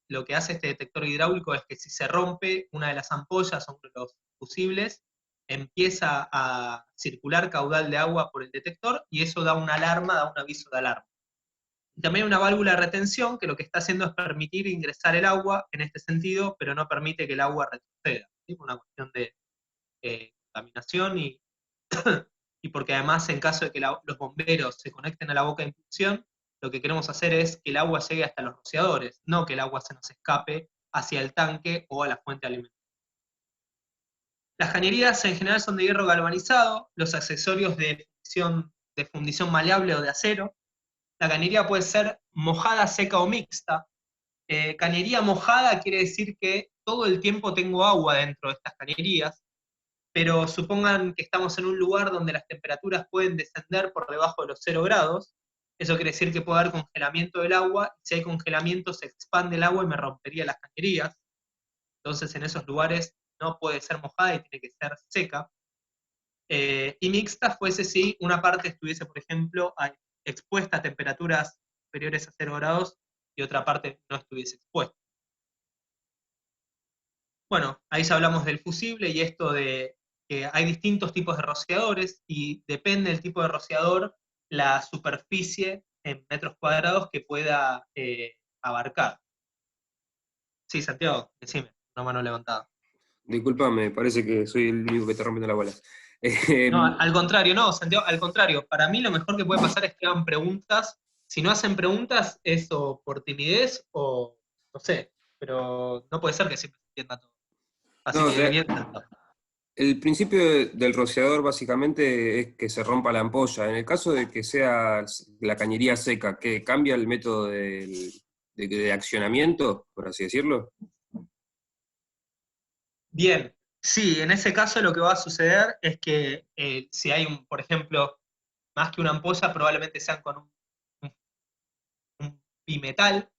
Lo que hace este detector hidráulico es que si se rompe una de las ampollas o uno de los fusibles, empieza a circular caudal de agua por el detector, y eso da una alarma, da un aviso de alarma. Y también una válvula de retención que lo que está haciendo es permitir ingresar el agua en este sentido, pero no permite que el agua retroceda, ¿sí? Por una cuestión de contaminación y porque además en caso de que los bomberos se conecten a la boca de impulsión, lo que queremos hacer es que el agua llegue hasta los rociadores, no que el agua se nos escape hacia el tanque o a la fuente de alimentación. Las cañerías en general son de hierro galvanizado, los accesorios de fundición maleable o de acero. La cañería puede ser mojada, seca o mixta. Cañería mojada quiere decir que todo el tiempo tengo agua dentro de estas cañerías, pero supongan que estamos en un lugar donde las temperaturas pueden descender por debajo de los 0 grados. Eso quiere decir que puede haber congelamiento del agua, y si hay congelamiento se expande el agua y me rompería las cañerías. Entonces en esos lugares no puede ser mojada y tiene que ser seca. Y mixta fuese si una parte estuviese, por ejemplo, expuesta a temperaturas superiores a 0 grados y otra parte no estuviese expuesta. Bueno, ahí ya hablamos del fusible y esto de que hay distintos tipos de rociadores y depende del tipo de rociador la superficie en metros cuadrados que pueda abarcar. Sí, Santiago, decime, una mano levantada. Disculpa, me parece que soy el único que está rompiendo la bola. No, al contrario, no, Santiago, al contrario. Para mí lo mejor que puede pasar es que hagan preguntas. Si no hacen preguntas, es o por timidez o no sé, pero no puede ser que siempre se entienda todo. Así No, que bien tratado. el principio del rociador básicamente es que se rompa la ampolla. En el caso de que sea la cañería seca, ¿qué cambia el método de accionamiento, por así decirlo? Bien, sí, en ese caso lo que va a suceder es que si hay, por ejemplo, más que una ampolla, probablemente sean con un bimetal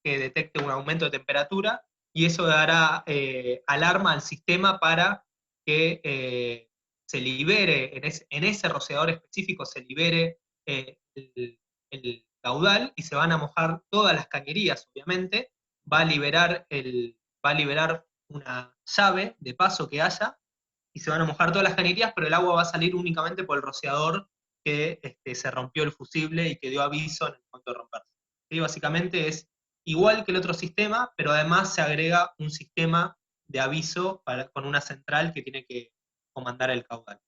que detecte un aumento de temperatura, y eso dará alarma al sistema para que se libere, en ese rociador específico se libere el caudal, y se van a mojar todas las cañerías, obviamente, va a liberar una llave de paso que haya, y se van a mojar todas las cañerías, pero el agua va a salir únicamente por el rociador que se rompió el fusible y que dio aviso en el momento de romperse. ¿Sí? Básicamente es igual que el otro sistema, pero además se agrega un sistema de aviso con una central que tiene que comandar el caudal.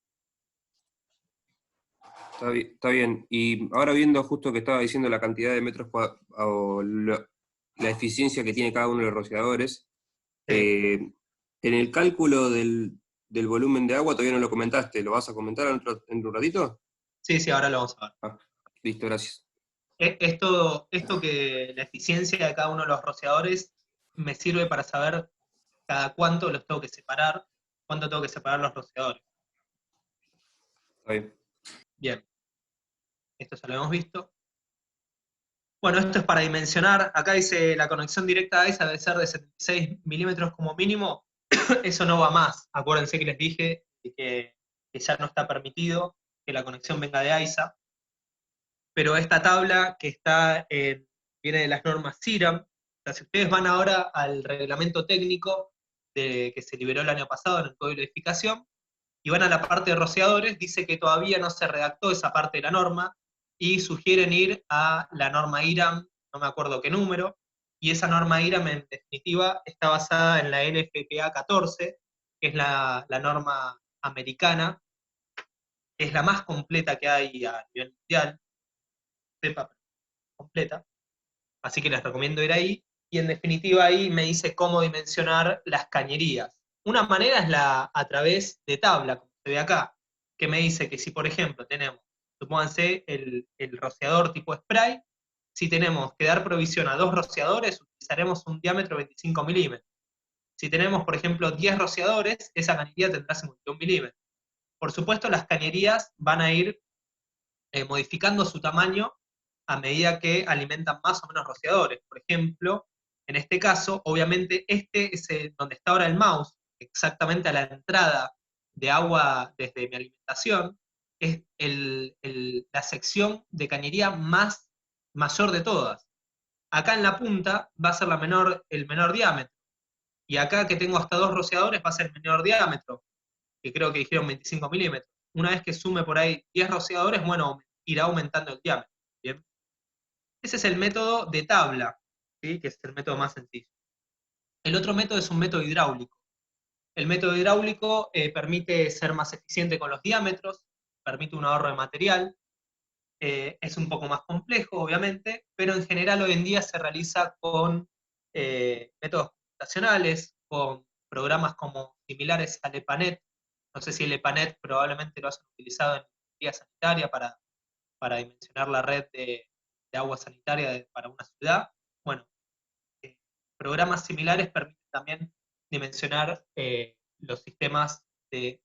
Está bien. Y ahora viendo justo que estaba diciendo la cantidad de metros cuadrados, o la eficiencia que tiene cada uno de los rociadores, en el cálculo del volumen de agua todavía no lo comentaste. ¿Lo vas a comentar en un ratito? Sí, ahora lo vamos a ver. Ah, listo, gracias. Esto que la eficiencia de cada uno de los rociadores me sirve para saber cada cuánto los tengo que separar, cuánto tengo que separar los rociadores. Está bien. Bien, esto ya lo hemos visto. Bueno, esto es para dimensionar. Acá dice la conexión directa a esa debe ser de 76 milímetros como mínimo. Eso no va más. Acuérdense que les dije que ya no está permitido que la conexión venga de AISA. Pero esta tabla que viene de las normas CIRAM. O sea, si ustedes van ahora al reglamento técnico que se liberó el año pasado en el Código de Edificación, y van a la parte de rociadores, dice que todavía no se redactó esa parte de la norma, y sugieren ir a la norma IRAM, no me acuerdo qué número, y esa norma IRAM en definitiva está basada en la NFPA 14, que es la norma americana, es la más completa que hay a nivel mundial, sepa, completa, así que les recomiendo ir ahí, y en definitiva ahí me dice cómo dimensionar las cañerías. Una manera es a través de tabla, como se ve acá, que me dice que si por ejemplo tenemos, supónganse el rociador tipo spray, si tenemos que dar provisión a 2 rociadores, utilizaremos un diámetro de 25 milímetros. Si tenemos, por ejemplo, 10 rociadores, esa cañería tendrá 51 milímetros. Por supuesto, las cañerías van a ir modificando su tamaño a medida que alimentan más o menos rociadores. Por ejemplo, en este caso, obviamente este es donde está ahora el mouse, exactamente a la entrada de agua desde mi alimentación, es la sección de cañería mayor de todas. Acá en la punta va a ser el menor diámetro, y acá que tengo hasta 2 rociadores va a ser el menor diámetro, que creo que dijeron 25 milímetros. Una vez que sume por ahí 10 rociadores, bueno, irá aumentando el diámetro. ¿Bien? Ese es el método de tabla, ¿sí? Que es el método más sencillo. El otro método es un método hidráulico. El método hidráulico permite ser más eficiente con los diámetros, permite un ahorro de material, es un poco más complejo, obviamente, pero en general hoy en día se realiza con métodos computacionales, con programas como similares al EPANET. No sé si el EPANET probablemente lo hayan utilizado en ingeniería sanitaria para dimensionar la red de agua sanitaria para una ciudad. Bueno, programas similares permiten también dimensionar los sistemas de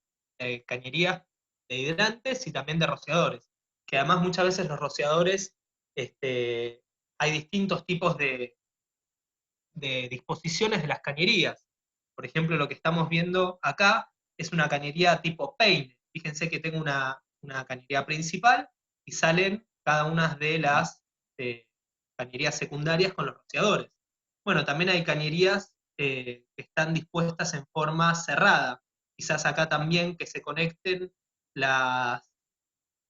cañerías de hidrantes y también de rociadores, que además muchas veces los rociadores, hay distintos tipos de disposiciones de las cañerías. Por ejemplo, lo que estamos viendo acá es una cañería tipo peine. Fíjense que tengo una cañería principal y salen cada una de las cañerías secundarias con los rociadores. Bueno, también hay cañerías que están dispuestas en forma cerrada. Quizás acá también que se conecten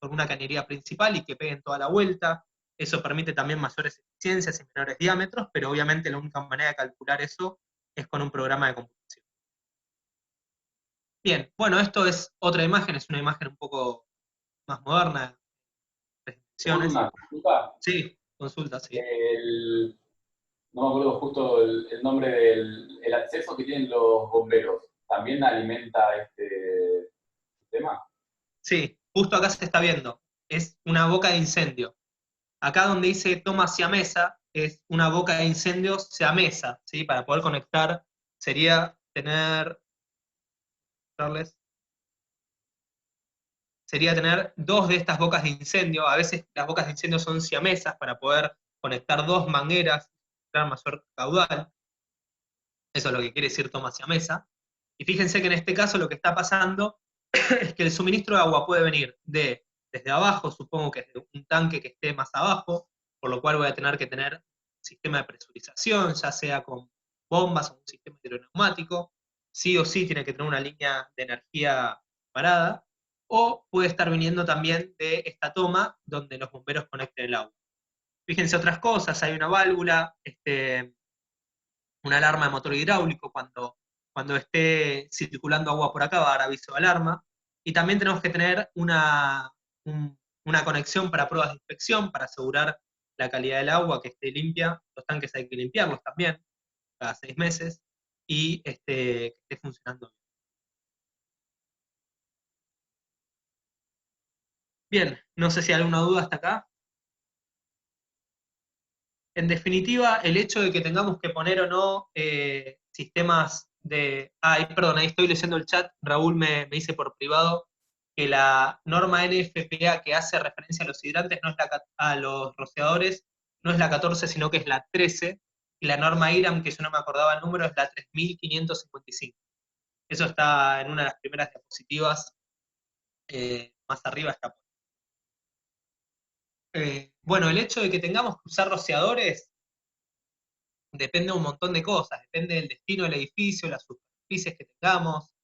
con una cañería principal y que peguen toda la vuelta. Eso permite también mayores eficiencias y menores diámetros, pero obviamente la única manera de calcular eso es con un programa de computación. Bien, bueno, esto es otra imagen, es una imagen un poco más moderna. Tengo una consulta. Sí, consulta, sí. No me acuerdo justo el nombre del acceso que tienen los bomberos. ¿También alimenta este sistema? Sí, justo acá se está viendo. Es una boca de incendio. Acá donde dice toma siamesa, es una boca de incendio siamesa, ¿sí? Para poder conectar, sería tener dos de estas bocas de incendio. A veces las bocas de incendio son siamesas para poder conectar dos mangueras, dar mayor caudal. Eso es lo que quiere decir toma siamesa. Y fíjense que en este caso lo que está pasando es que el suministro de agua puede venir desde abajo, supongo que desde un tanque que esté más abajo, por lo cual voy a tener que tener un sistema de presurización, ya sea con bombas o un sistema hidroneumático. Sí o sí tiene que tener una línea de energía parada, o puede estar viniendo también de esta toma donde los bomberos conecten el agua. Fíjense otras cosas, hay una válvula, una alarma de motor hidráulico, cuando esté circulando agua por acá va a dar aviso de alarma, y también tenemos que tener una conexión para pruebas de inspección, para asegurar la calidad del agua, que esté limpia. Los tanques hay que limpiarlos también, cada 6 meses, y que esté funcionando bien. Bien, no sé si hay alguna duda hasta acá. En definitiva, el hecho de que tengamos que poner o no sistemas de... Ay, perdón, ahí estoy leyendo el chat, Raúl me dice por privado que la norma NFPA que hace referencia a los hidrantes, a los rociadores, no es la 14, sino que es la 13, y la norma IRAM, que yo no me acordaba el número, es la 3555. Eso está en una de las primeras diapositivas, más arriba está. Bueno, el hecho de que tengamos que usar rociadores depende de un montón de cosas, depende del destino del edificio, las superficies que tengamos.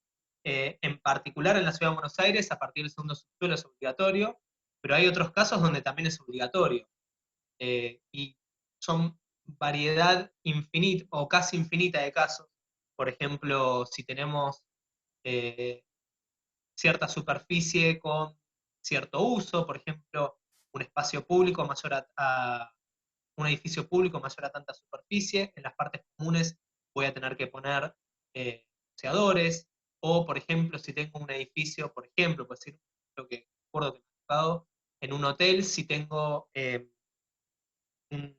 En particular en la Ciudad de Buenos Aires, a partir del segundo subsuelo es obligatorio, pero hay otros casos donde también es obligatorio. Y son variedad infinita o casi infinita de casos. Por ejemplo, si tenemos cierta superficie con cierto uso, por ejemplo, un espacio público mayor un edificio público mayor a tanta superficie, en las partes comunes voy a tener que poner rociadores, o por ejemplo, si tengo un edificio, por ejemplo, pues decir, lo que recuerdo que me ha tocado, en un hotel, si tengo un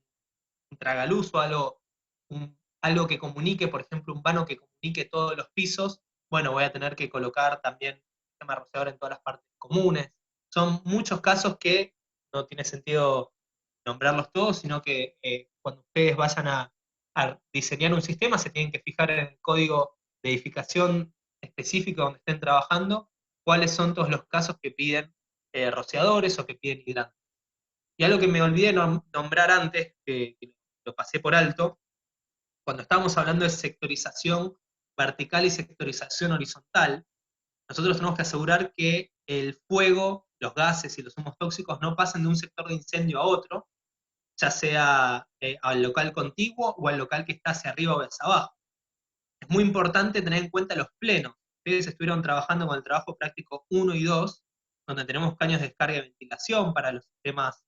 tragaluz o algo que comunique, por ejemplo, un vano que comunique todos los pisos, bueno, voy a tener que colocar también un sistema rociador en todas las partes comunes. Son muchos casos que no tiene sentido nombrarlos todos, sino que cuando ustedes vayan a diseñar un sistema se tienen que fijar en el código de edificación específico donde estén trabajando, cuáles son todos los casos que piden rociadores o que piden hidrantes. Y algo que me olvidé nombrar antes, que lo pasé por alto, cuando estábamos hablando de sectorización vertical y sectorización horizontal, nosotros tenemos que asegurar que el fuego, los gases y los humos tóxicos no pasen de un sector de incendio a otro, ya sea al local contiguo o al local que está hacia arriba o hacia abajo. Es muy importante tener en cuenta los plenos. Ustedes estuvieron trabajando con el trabajo práctico 1 y 2, donde tenemos caños de descarga y ventilación para los sistemas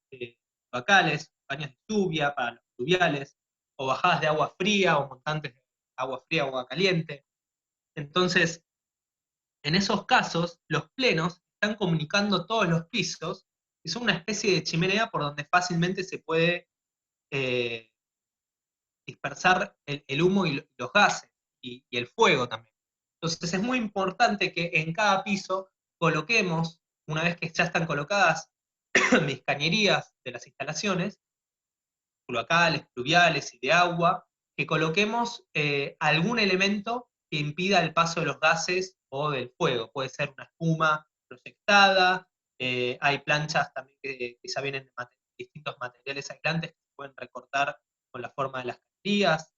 locales, caños de lluvia para los fluviales, o bajadas de agua fría o montantes de agua fría o agua caliente. Entonces, en esos casos, los plenos están comunicando todos los pisos y son una especie de chimenea por donde fácilmente se puede eh, dispersar el humo y los gases y el fuego también. Entonces es muy importante que en cada piso coloquemos, una vez que ya están colocadas mis cañerías de las instalaciones, locales, pluviales y de agua, que coloquemos algún elemento que impida el paso de los gases o del fuego. Puede ser una espuma proyectada, hay planchas también que ya vienen de distintos materiales aislantes que se pueden recortar con la forma de las cañerías,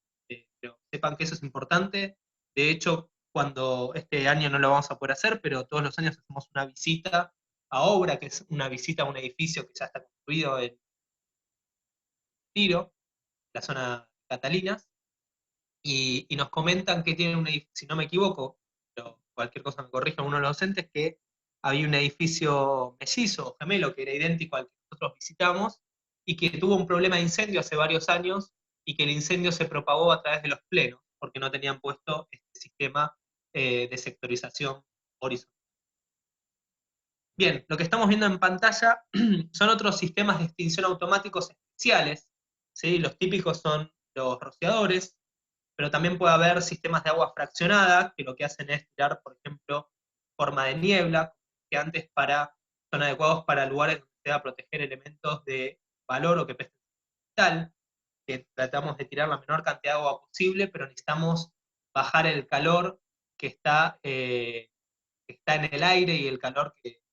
pero sepan que eso es importante. De hecho, cuando este año no lo vamos a poder hacer, pero todos los años hacemos una visita a obra, que es una visita a un edificio que ya está construido en Tiro, la zona de Catalinas, y nos comentan que tienen un edificio, si no me equivoco, pero cualquier cosa me corrija uno de los docentes, que había un edificio mellizo o gemelo que era idéntico al que nosotros visitamos, y que tuvo un problema de incendio hace varios años, y que el incendio se propagó a través de los plenos, porque no tenían puesto este sistema de sectorización horizontal. Bien, lo que estamos viendo en pantalla son otros sistemas de extinción automáticos especiales, ¿sí? Los típicos son los rociadores, pero también puede haber sistemas de agua fraccionada, que lo que hacen es tirar, por ejemplo, forma de niebla, que antes son adecuados para lugares donde se va a proteger elementos de valor o que presten tal, que tratamos de tirar la menor cantidad de agua posible, pero necesitamos bajar el calor que está en el aire y el calor que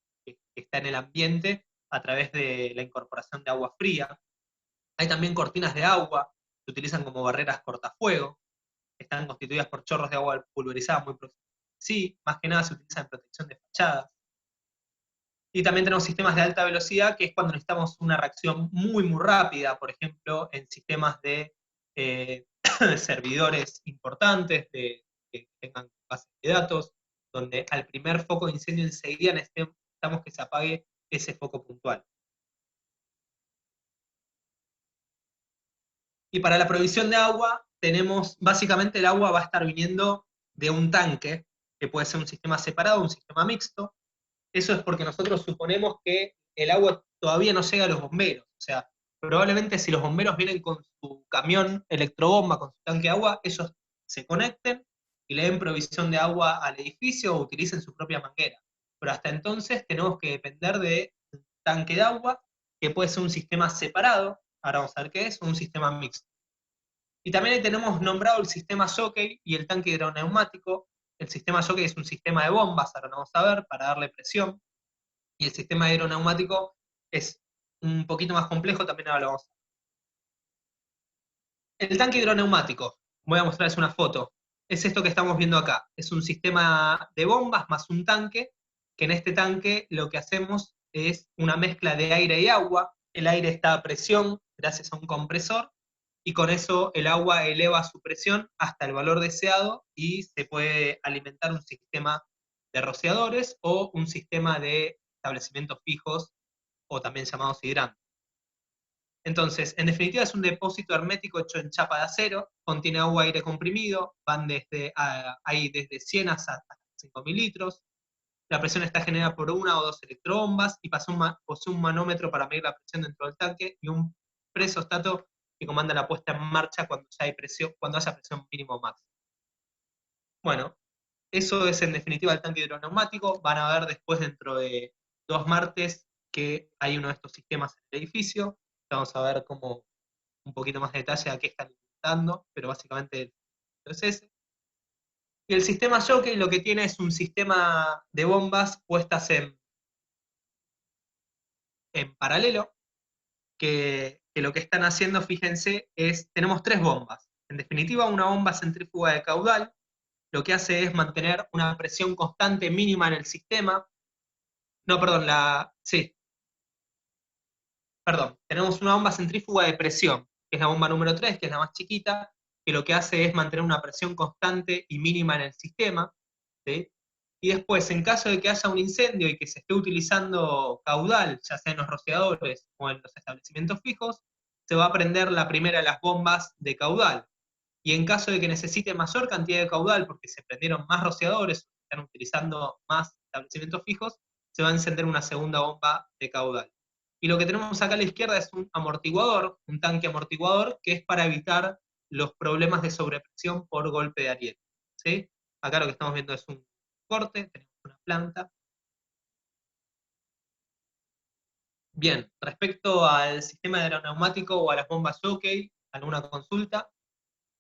está en el ambiente a través de la incorporación de agua fría. Hay también cortinas de agua, se utilizan como barreras cortafuego, están constituidas por chorros de agua pulverizada muy próximos. Sí, más que nada se utiliza en protección de fachadas. Y también tenemos sistemas de alta velocidad, que es cuando necesitamos una reacción muy, muy rápida, por ejemplo, en sistemas de servidores importantes, que tengan bases de datos, donde al primer foco de incendio enseguida necesitamos que se apague ese foco puntual. Y para la provisión de agua, básicamente el agua va a estar viniendo de un tanque, que puede ser un sistema separado, un sistema mixto. Eso es porque nosotros suponemos que el agua todavía no llega a los bomberos. O sea, probablemente si los bomberos vienen con su camión electrobomba, con su tanque de agua, ellos se conecten y le den provisión de agua al edificio o utilicen su propia manguera. Pero hasta entonces tenemos que depender de un tanque de agua, que puede ser un sistema separado, ahora vamos a ver qué es, o un sistema mixto. Y también tenemos nombrado el sistema jockey y el tanque hidroneumático. El sistema jockey es un sistema de bombas, ahora lo vamos a ver, para darle presión. Y el sistema hidroneumático es un poquito más complejo, también ahora lo vamos a ver. El tanque hidroneumático, voy a mostrarles una foto. Es esto que estamos viendo acá. Es un sistema de bombas más un tanque, que en este tanque lo que hacemos es una mezcla de aire y agua. El aire está a presión gracias a un compresor, y con eso el agua eleva su presión hasta el valor deseado y se puede alimentar un sistema de rociadores o un sistema de establecimientos fijos, o también llamados hidrantes. Entonces, en definitiva es un depósito hermético hecho en chapa de acero, contiene agua y aire comprimido, hay desde 100 hasta 5.000 litros, la presión está generada por una o dos electrobombas y posee un manómetro para medir la presión dentro del tanque y un presostato que comanda la puesta en marcha cuando haya presión mínimo o máxima. Bueno, eso es en definitiva el tanque hidroneumático. Van a ver después, dentro de 2 martes, que hay uno de estos sistemas en el edificio. Vamos a ver como un poquito más de detalle a qué están intentando, pero básicamente es ese. Y el sistema jockey lo que tiene es un sistema de bombas puestas en paralelo, que lo que están haciendo, fíjense, tenemos 3 bombas. En definitiva, una bomba centrífuga de caudal, lo que hace es mantener una presión constante mínima en el sistema. No, perdón, sí. perdón, tenemos una bomba centrífuga de presión, que es la bomba número 3, que es la más chiquita, que lo que hace es mantener una presión constante y mínima en el sistema, ¿sí? Y después, en caso de que haya un incendio y que se esté utilizando caudal, ya sea en los rociadores o en los establecimientos fijos, se va a prender la primera de las bombas de caudal. Y en caso de que necesite mayor cantidad de caudal, porque se prendieron más rociadores, se están utilizando más establecimientos fijos, se va a encender una segunda bomba de caudal. Y lo que tenemos acá a la izquierda es un amortiguador, un tanque amortiguador, que es para evitar los problemas de sobrepresión por golpe de ariete, ¿sí? Acá lo que estamos viendo es un corte, tenemos una planta. Bien, respecto al sistema aeroneumático o a las bombas Jockey, ¿alguna consulta?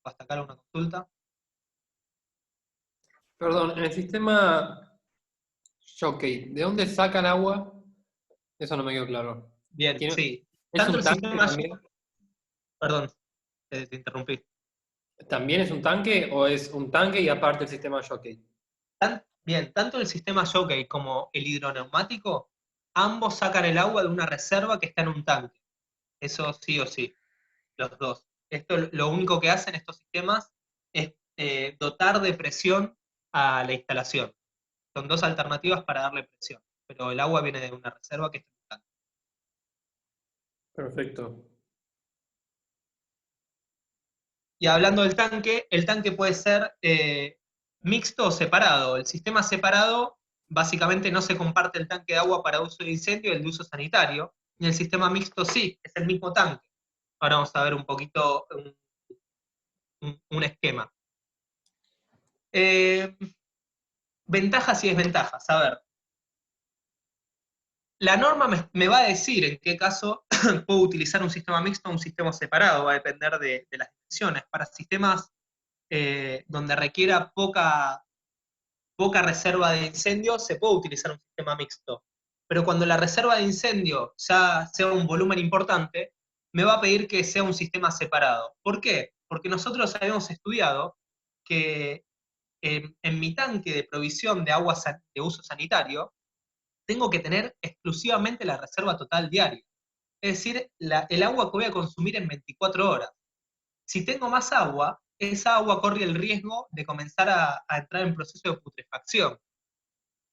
Hasta acá alguna consulta. Perdón, en el sistema Jockey, ¿de dónde sacan agua? Eso no me quedó claro. Bien, ¿Tiene- sí. ¿Es Tanto un el tanque sistema también? Perdón, te interrumpí. ¿También es un tanque o es un tanque y aparte el sistema Jockey? Bien, tanto el sistema Jockey como el hidroneumático, ambos sacan el agua de una reserva que está en un tanque. Eso sí o sí, los dos. Esto lo único que hacen estos sistemas es dotar de presión a la instalación. Son dos alternativas para darle presión, pero el agua viene de una reserva que está en un tanque. Perfecto. Y hablando del tanque, el tanque puede ser mixto o separado. El sistema separado, básicamente no se comparte el tanque de agua para uso de incendio y el de uso sanitario. Y el sistema mixto sí, es el mismo tanque. Ahora vamos a ver un poquito un esquema. Ventajas y desventajas. A ver, la norma me va a decir en qué caso puedo utilizar un sistema mixto o un sistema separado, va a depender de las dimensiones. Para sistemas donde requiera poca reserva de incendio, se puede utilizar un sistema mixto. Pero cuando la reserva de incendio ya sea un volumen importante, me va a pedir que sea un sistema separado. ¿Por qué? Porque nosotros habíamos estudiado que en mi tanque de provisión de agua de uso sanitario, tengo que tener exclusivamente la reserva total diaria. Es decir, el agua que voy a consumir en 24 horas. Si tengo más agua, esa agua corre el riesgo de comenzar a entrar en proceso de putrefacción.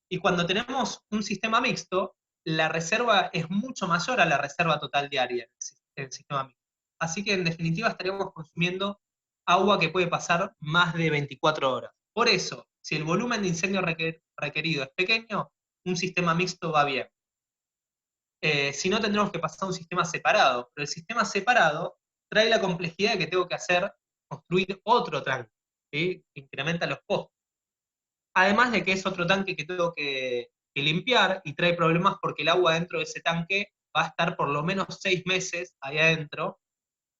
Y cuando tenemos un sistema mixto, la reserva es mucho mayor a la reserva total diaria en el sistema mixto. Así que en definitiva estaríamos consumiendo agua que puede pasar más de 24 horas. Por eso, si el volumen de incendio requerido es pequeño, un sistema mixto va bien. Si no, tendremos que pasar a un sistema separado, pero el sistema separado trae la complejidad de que tengo que construir otro tanque, ¿sí? Que incrementa los costos. Además de que es otro tanque que tengo que limpiar y trae problemas porque el agua dentro de ese tanque va a estar por lo menos 6 meses ahí adentro,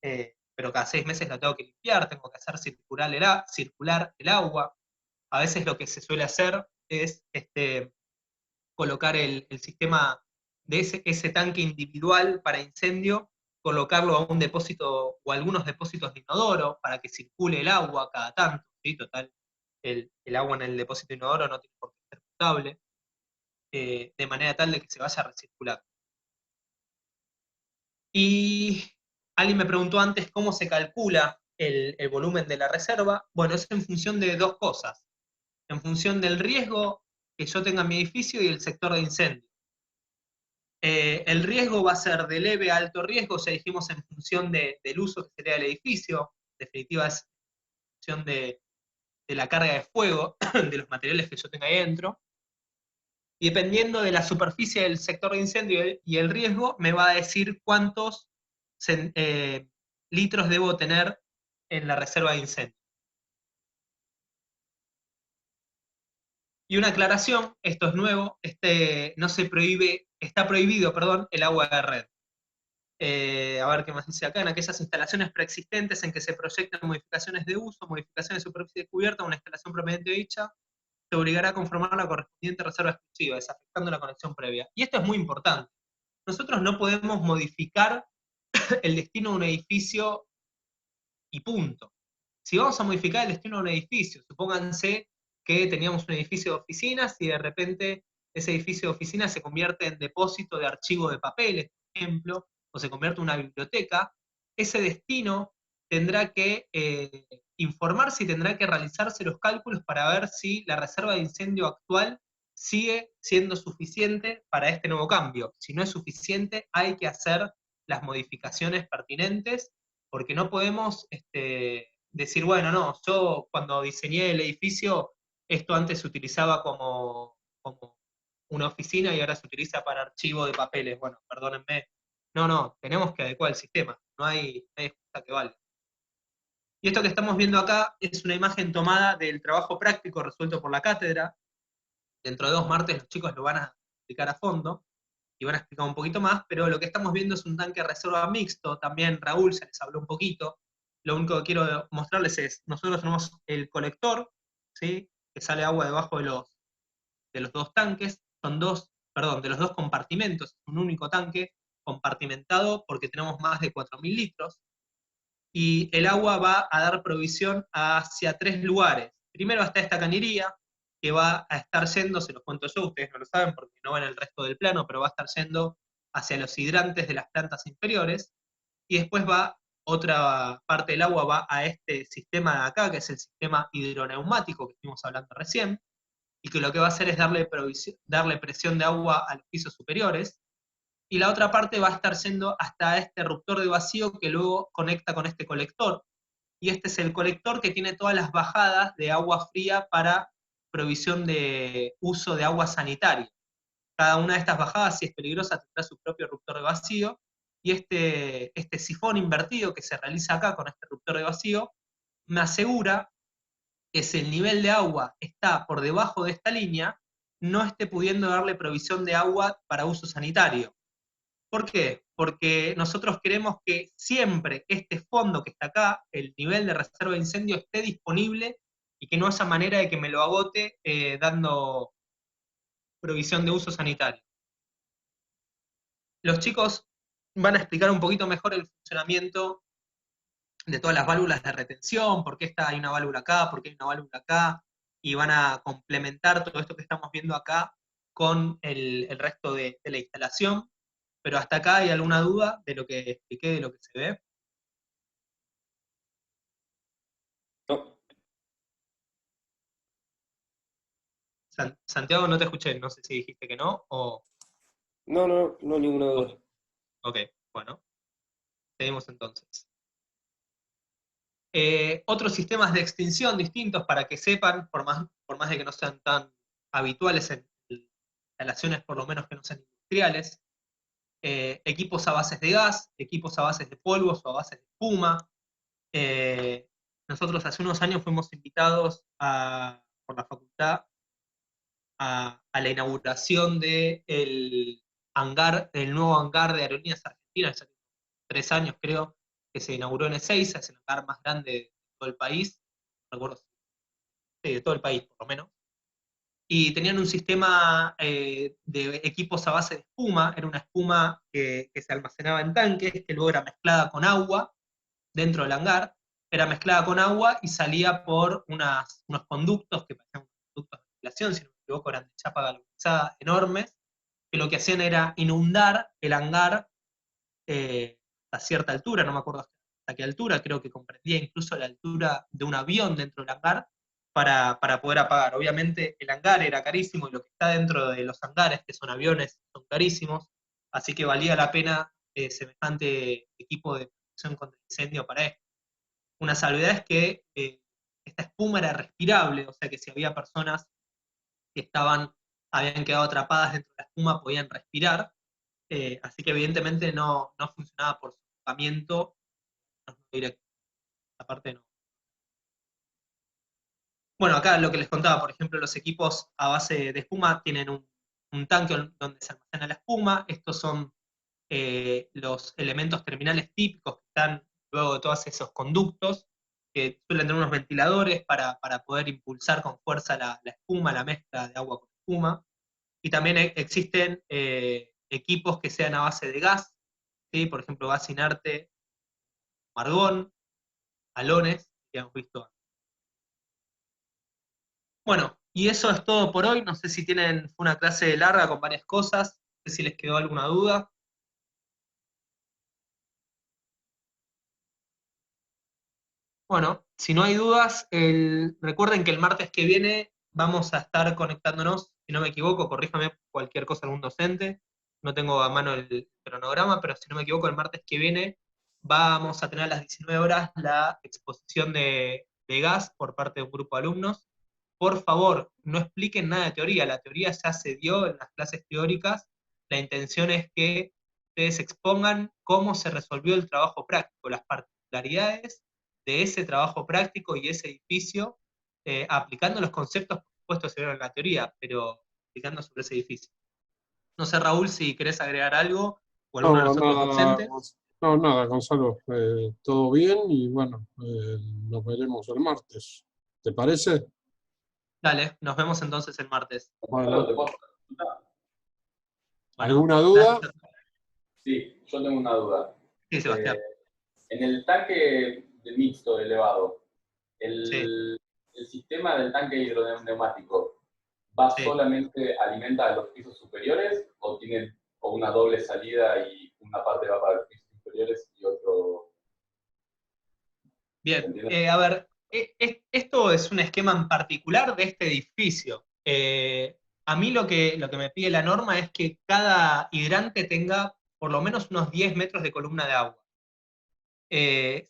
pero cada 6 meses la tengo que limpiar, tengo que hacer circular el agua. A veces lo que se suele hacer es colocar el sistema de ese tanque individual para incendio, colocarlo a un depósito o algunos depósitos de inodoro para que circule el agua cada tanto, ¿sí? Total, el agua en el depósito de inodoro no tiene por qué ser potable, de manera tal de que se vaya a recircular. Y alguien me preguntó antes cómo se calcula el volumen de la reserva. Bueno, es en función de dos cosas. En función del riesgo que yo tenga en mi edificio y el sector de incendio. El riesgo va a ser de leve a alto riesgo, ya dijimos en función del uso que sería del edificio, en definitiva es en función de la carga de fuego, de los materiales que yo tenga ahí dentro, y dependiendo de la superficie del sector de incendio y el riesgo, me va a decir cuántos litros debo tener en la reserva de incendio. Y una aclaración, esto es nuevo, no se prohíbe, está prohibido, perdón, el agua de red. A ver qué más dice acá, en aquellas instalaciones preexistentes en que se proyectan modificaciones de uso, modificaciones de superficie cubierta, una instalación propiamente dicha, se obligará a conformar la correspondiente reserva exclusiva, desafectando la conexión previa. Y esto es muy importante. Nosotros no podemos modificar el destino de un edificio y punto. Si vamos a modificar el destino de un edificio, supónganse que teníamos un edificio de oficinas y de repente ese edificio de oficinas se convierte en depósito de archivos de papeles, por ejemplo, o se convierte en una biblioteca, ese destino tendrá que informarse y tendrá que realizarse los cálculos para ver si la reserva de incendio actual sigue siendo suficiente para este nuevo cambio. Si no es suficiente, hay que hacer las modificaciones pertinentes, porque no podemos decir, bueno, no, yo cuando diseñé el edificio, esto antes se utilizaba como una oficina y ahora se utiliza para archivo de papeles. Bueno, perdónenme. No, tenemos que adecuar el sistema, no hay excusa que valga. Y esto que estamos viendo acá es una imagen tomada del trabajo práctico resuelto por la cátedra. Dentro de 2 martes los chicos lo van a explicar a fondo, y van a explicar un poquito más, pero lo que estamos viendo es un tanque de reserva mixto, también Raúl se les habló un poquito. Lo único que quiero mostrarles es, nosotros tenemos el colector, ¿sí? Que sale agua debajo de los 2 tanques, de los 2 compartimentos, un único tanque compartimentado porque tenemos más de 4.000 litros, y el agua va a dar provisión hacia 3 lugares. Primero está esta cañería, que va a estar yendo, se los cuento yo, ustedes no lo saben porque no ven el resto del plano, pero va a estar yendo hacia los hidrantes de las plantas inferiores, y después otra parte del agua va a este sistema de acá, que es el sistema hidroneumático que estuvimos hablando recién, y que lo que va a hacer es darle presión de agua a los pisos superiores, y la otra parte va a estar yendo hasta este eruptor de vacío que luego conecta con este colector, y este es el colector que tiene todas las bajadas de agua fría para provisión de uso de agua sanitaria. Cada una de estas bajadas, si es peligrosa, tendrá su propio eruptor de vacío, y este sifón invertido que se realiza acá con este eruptor de vacío, me asegura que si el nivel de agua está por debajo de esta línea, no esté pudiendo darle provisión de agua para uso sanitario. ¿Por qué? Porque nosotros queremos que siempre este fondo que está acá, el nivel de reserva de incendio, esté disponible y que no haya manera de que me lo agote dando provisión de uso sanitario. Los chicos van a explicar un poquito mejor el funcionamiento de todas las válvulas de retención, por qué hay una válvula acá, por qué hay una válvula acá, y van a complementar todo esto que estamos viendo acá con el resto de la instalación. Pero hasta acá, ¿hay alguna duda de lo que expliqué, de lo que se ve? No, Santiago, no te escuché, no sé si dijiste que no, o... no, ninguna duda. Ok, bueno, seguimos entonces. Otros sistemas de extinción distintos para que sepan, por más de que no sean tan habituales en instalaciones, por lo menos que no sean industriales, equipos a bases de gas, equipos a bases de polvos o a bases de espuma. Nosotros hace unos años fuimos invitados por la facultad a la inauguración del nuevo hangar de Aerolíneas Argentinas, ya 3 años creo, que se inauguró en Ezeiza, es el hangar más grande de todo el país, no recuerdo, sí, de todo el país por lo menos, y tenían un sistema de equipos a base de espuma, era una espuma que se almacenaba en tanques, que luego era mezclada con agua dentro del hangar, era mezclada con agua y salía por unos conductos que parecían conductos de ventilación, si no me equivoco, eran de chapa galvanizada enormes, que lo que hacían era inundar el hangar a cierta altura, no me acuerdo hasta qué altura, creo que comprendía incluso la altura de un avión dentro del hangar, para poder apagar. Obviamente el hangar era carísimo y lo que está dentro de los hangares, que son aviones, son carísimos, así que valía la pena semejante equipo de protección contra incendio para esto. Una salvedad es que esta espuma era respirable, o sea que si había personas que habían quedado atrapadas dentro de la espuma podían respirar, así que evidentemente no funcionaba por sofocamiento directo. Aparte no. Bueno, acá lo que les contaba, por ejemplo, los equipos a base de espuma tienen un tanque donde se almacena la espuma. Estos son los elementos terminales típicos que están luego de todos esos conductos, que suelen tener unos ventiladores para poder impulsar con fuerza la espuma, la mezcla de agua con espuma. Y también existen equipos que sean a base de gas, ¿sí? Por ejemplo, gas inerte, argón, halones, que hemos visto antes. Bueno, y eso es todo por hoy. No sé si fue una clase larga con varias cosas, no sé si les quedó alguna duda. Bueno, si no hay dudas, recuerden que el martes que viene vamos a estar conectándonos, si no me equivoco, corríjame cualquier cosa algún docente, no tengo a mano el cronograma, pero si no me equivoco, el martes que viene vamos a tener a las 19 horas la exposición de gas por parte de un grupo de alumnos. Por favor, no expliquen nada de teoría, la teoría ya se dio en las clases teóricas, la intención es que ustedes expongan cómo se resolvió el trabajo práctico, las particularidades de ese trabajo práctico y ese edificio, aplicando los conceptos, por supuesto, se vieron en la teoría, pero aplicando sobre ese edificio. No sé, Raúl, si querés agregar algo, o alguno de los otros docentes. No, nada, Gonzalo, todo bien y bueno, nos veremos el martes. ¿Te parece? Dale, nos vemos entonces el martes. Bueno, ¿Te puedo hacer una pregunta? Bueno, ¿alguna duda? gracias. Sí, yo tengo una duda. Sí, Sebastián. En el tanque de mixto elevado, Sí. el sistema del tanque hidroneumático, ¿va Sí. solamente alimenta a los pisos superiores o tiene una doble salida y una parte va para los pisos inferiores y otro? Bien, ¿Entiendes? a ver, esto es un esquema en particular de este edificio. A mí lo que me pide la norma es que cada hidrante tenga por lo menos unos 10 metros de columna de agua.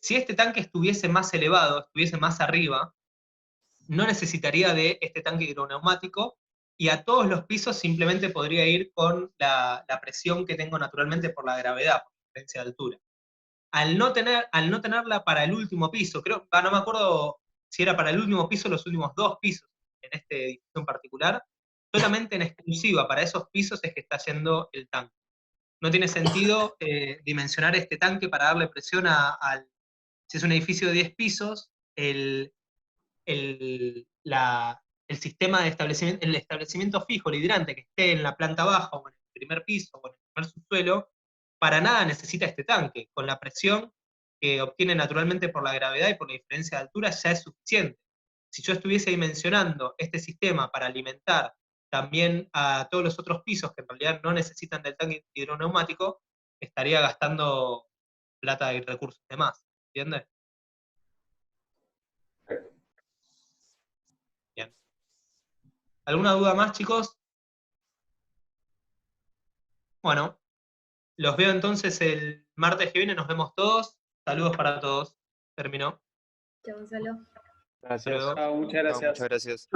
Si este tanque estuviese más elevado, estuviese más arriba, no necesitaría de este tanque hidroneumático y a todos los pisos simplemente podría ir con la presión que tengo naturalmente por la gravedad, por la diferencia de altura. Al no tenerla para el último piso, no me acuerdo si era para el último piso o los últimos 2 pisos en este edificio en particular, solamente en exclusiva para esos pisos es que está yendo el tanque. No tiene sentido dimensionar este tanque para darle presión si es un edificio de 10 pisos, el sistema de establecimiento, el establecimiento fijo, el hidrante que esté en la planta baja o en el primer piso o en el primer subsuelo, para nada necesita este tanque. Con la presión que obtiene naturalmente por la gravedad y por la diferencia de altura ya es suficiente. Si yo estuviese dimensionando este sistema para alimentar también a todos los otros pisos que en realidad no necesitan del tanque hidroneumático, estaría gastando plata y recursos de más. ¿Entiendes? Bien. ¿Alguna duda más, chicos? Bueno, los veo entonces el martes que viene, nos vemos todos. Saludos para todos. Terminó. Chao, Gonzalo. Gracias. Hasta luego. Muchas gracias. Muchas gracias.